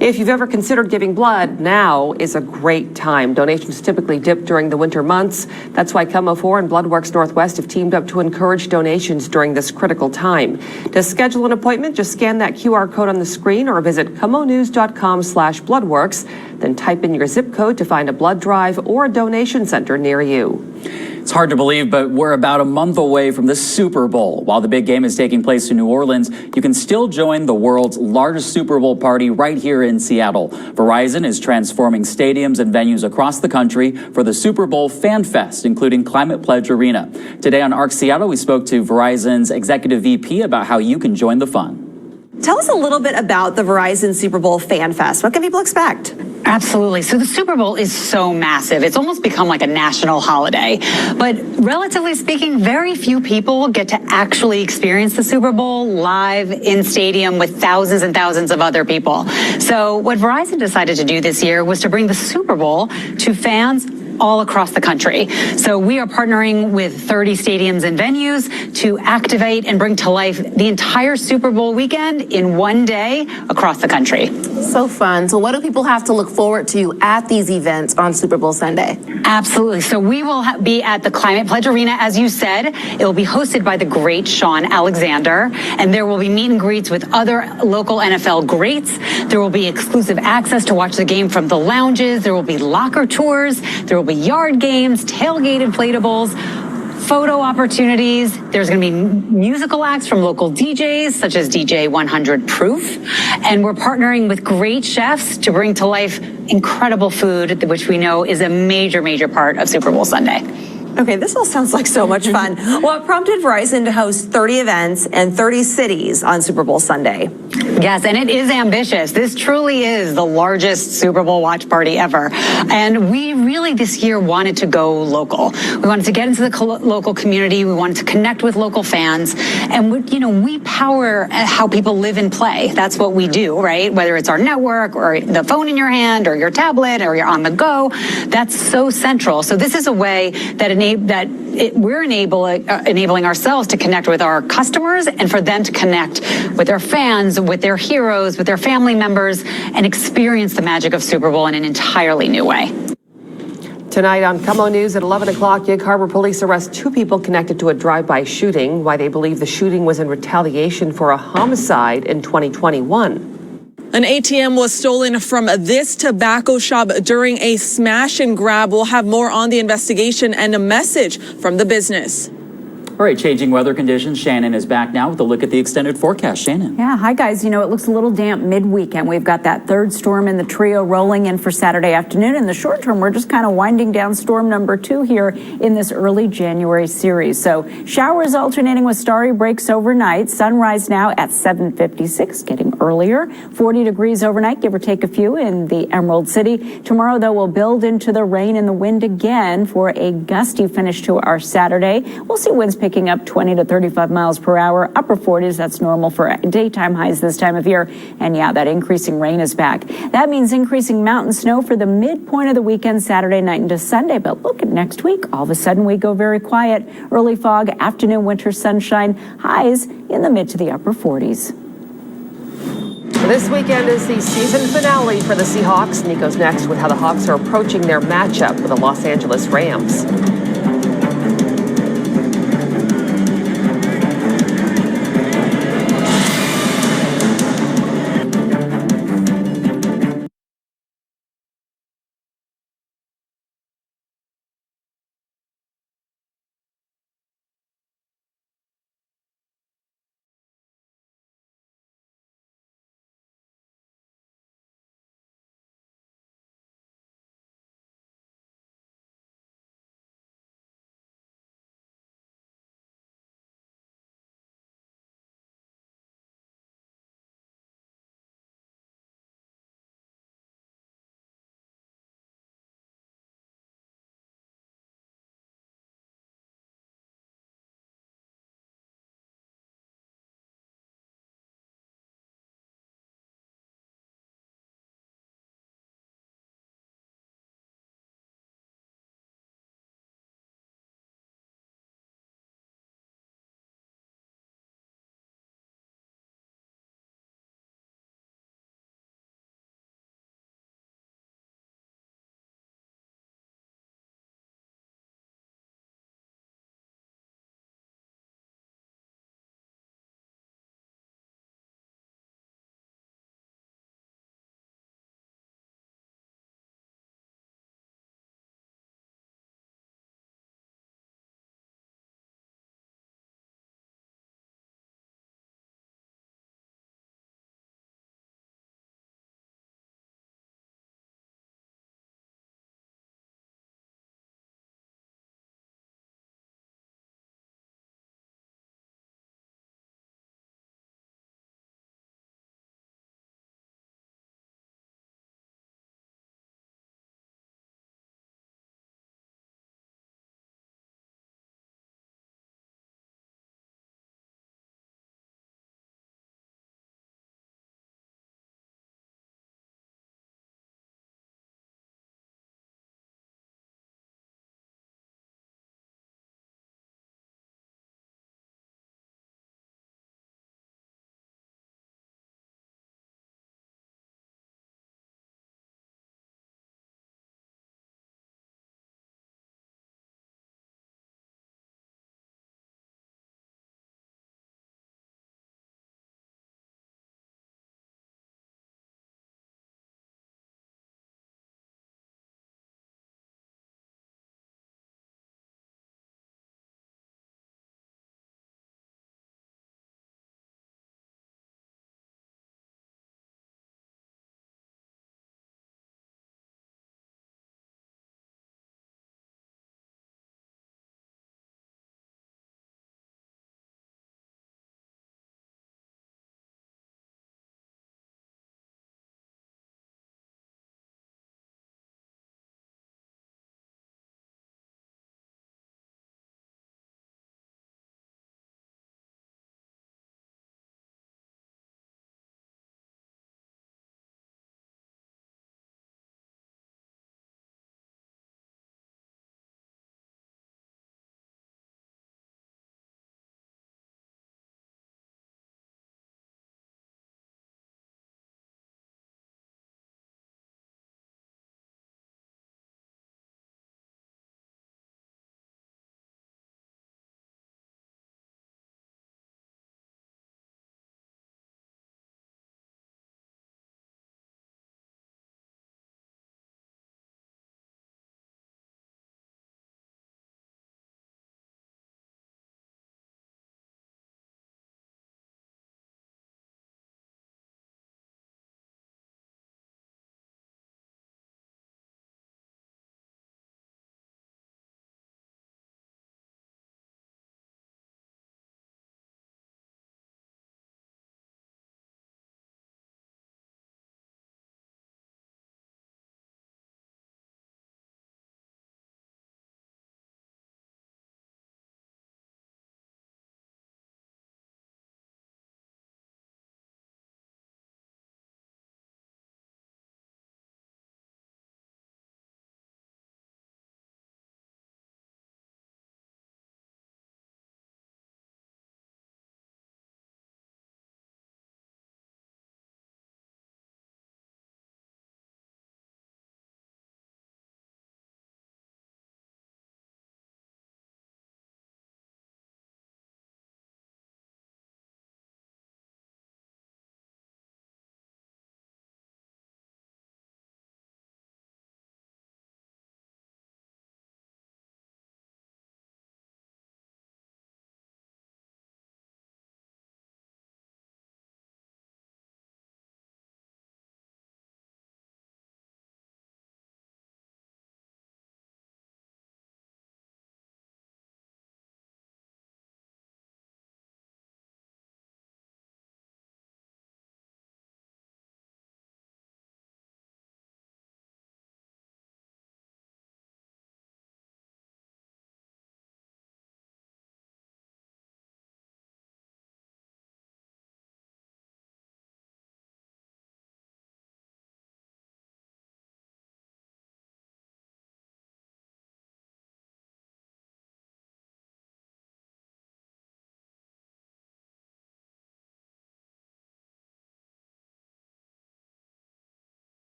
If you've ever considered giving blood, now is a great time. Donations typically dip during the winter months. That's why Komo 4 and BloodWorks Northwest have teamed up to encourage donations during this critical time. To schedule an appointment, just scan that QR code on the screen or visit komonews.com/bloodworks. Then type in your zip code to find a blood drive or a donation center near you. It's hard to believe, but we're about a month away from the Super Bowl. While the big game is taking place in New Orleans, you can still join the world's largest Super Bowl party right here in Seattle. Verizon is transforming stadiums and venues across the country for the Super Bowl Fan Fest, including Climate Pledge Arena. Today on ARC Seattle, we spoke to Verizon's executive VP about how you can join the fun. Tell us a little bit about the Verizon Super Bowl Fan Fest. What can people expect? Absolutely. So the Super Bowl is so massive. It's almost become like a national holiday. But relatively speaking, very few people get to actually experience the Super Bowl live in stadium with thousands and thousands of other people. So what Verizon decided to do this year was to bring the Super Bowl to fans all across the country. So we are partnering with 30 stadiums and venues to activate and bring to life the entire Super Bowl weekend in one day across the country. So fun. So what do people have to look forward to at these events on Super Bowl Sunday? Absolutely. So we will be at the Climate Pledge Arena, as you said. It will be hosted by the great Sean Alexander, and there will be meet and greets with other local NFL greats. There will be exclusive access to watch the game from the lounges. There will be locker tours. There will be yard games, tailgate inflatables, photo opportunities. There's going to be musical acts from local DJs, such as DJ 100 Proof. And we're partnering with great chefs to bring to life incredible food, which we know is a major, major part of Super Bowl Sunday. Okay, this all sounds like so much fun. What prompted Verizon to host 30 events in 30 cities on Super Bowl Sunday? Yes, and it is ambitious. This truly is the largest Super Bowl watch party ever. And we really this year wanted to go local. We wanted to get into the local community. We wanted to connect with local fans. And, we power how people live and play. That's what we do, right? Whether it's our network or the phone in your hand or your tablet or you're on the go, that's so central. So this is a way that we're enabling ourselves to connect with our customers and for them to connect with their fans, with their heroes, with their family members, and experience the magic of Super Bowl in an entirely new way. Tonight on Komo News at 11 o'clock, Gig Harbor police arrest 2 people connected to a drive-by shooting. Why they believe the shooting was in retaliation for a homicide in 2021. An ATM was stolen from this tobacco shop during a smash and grab. We'll have more on the investigation and a message from the business. All right, changing weather conditions. Shannon is back now with a look at the extended forecast. Shannon. Yeah, hi guys. It looks a little damp mid-weekend. We've got that third storm in the trio rolling in for Saturday afternoon. In the short term, we're just kind of winding down storm number 2 here in this early January series. So showers alternating with starry breaks overnight. Sunrise now at 7:56, getting earlier. 40 degrees overnight, give or take a few in the Emerald City. Tomorrow, though, we'll build into the rain and the wind again for a gusty finish to our Saturday. We'll see winds picking up 20 to 35 miles per hour, upper 40s. That's normal for daytime highs this time of year. And yeah, that increasing rain is back. That means increasing mountain snow for the midpoint of the weekend, Saturday night into Sunday. But look at next week. All of a sudden we go very quiet. Early fog, afternoon winter sunshine, highs in the mid to the upper 40s. This weekend is the season finale for the Seahawks. Nico's next with how the Hawks are approaching their matchup with the Los Angeles Rams.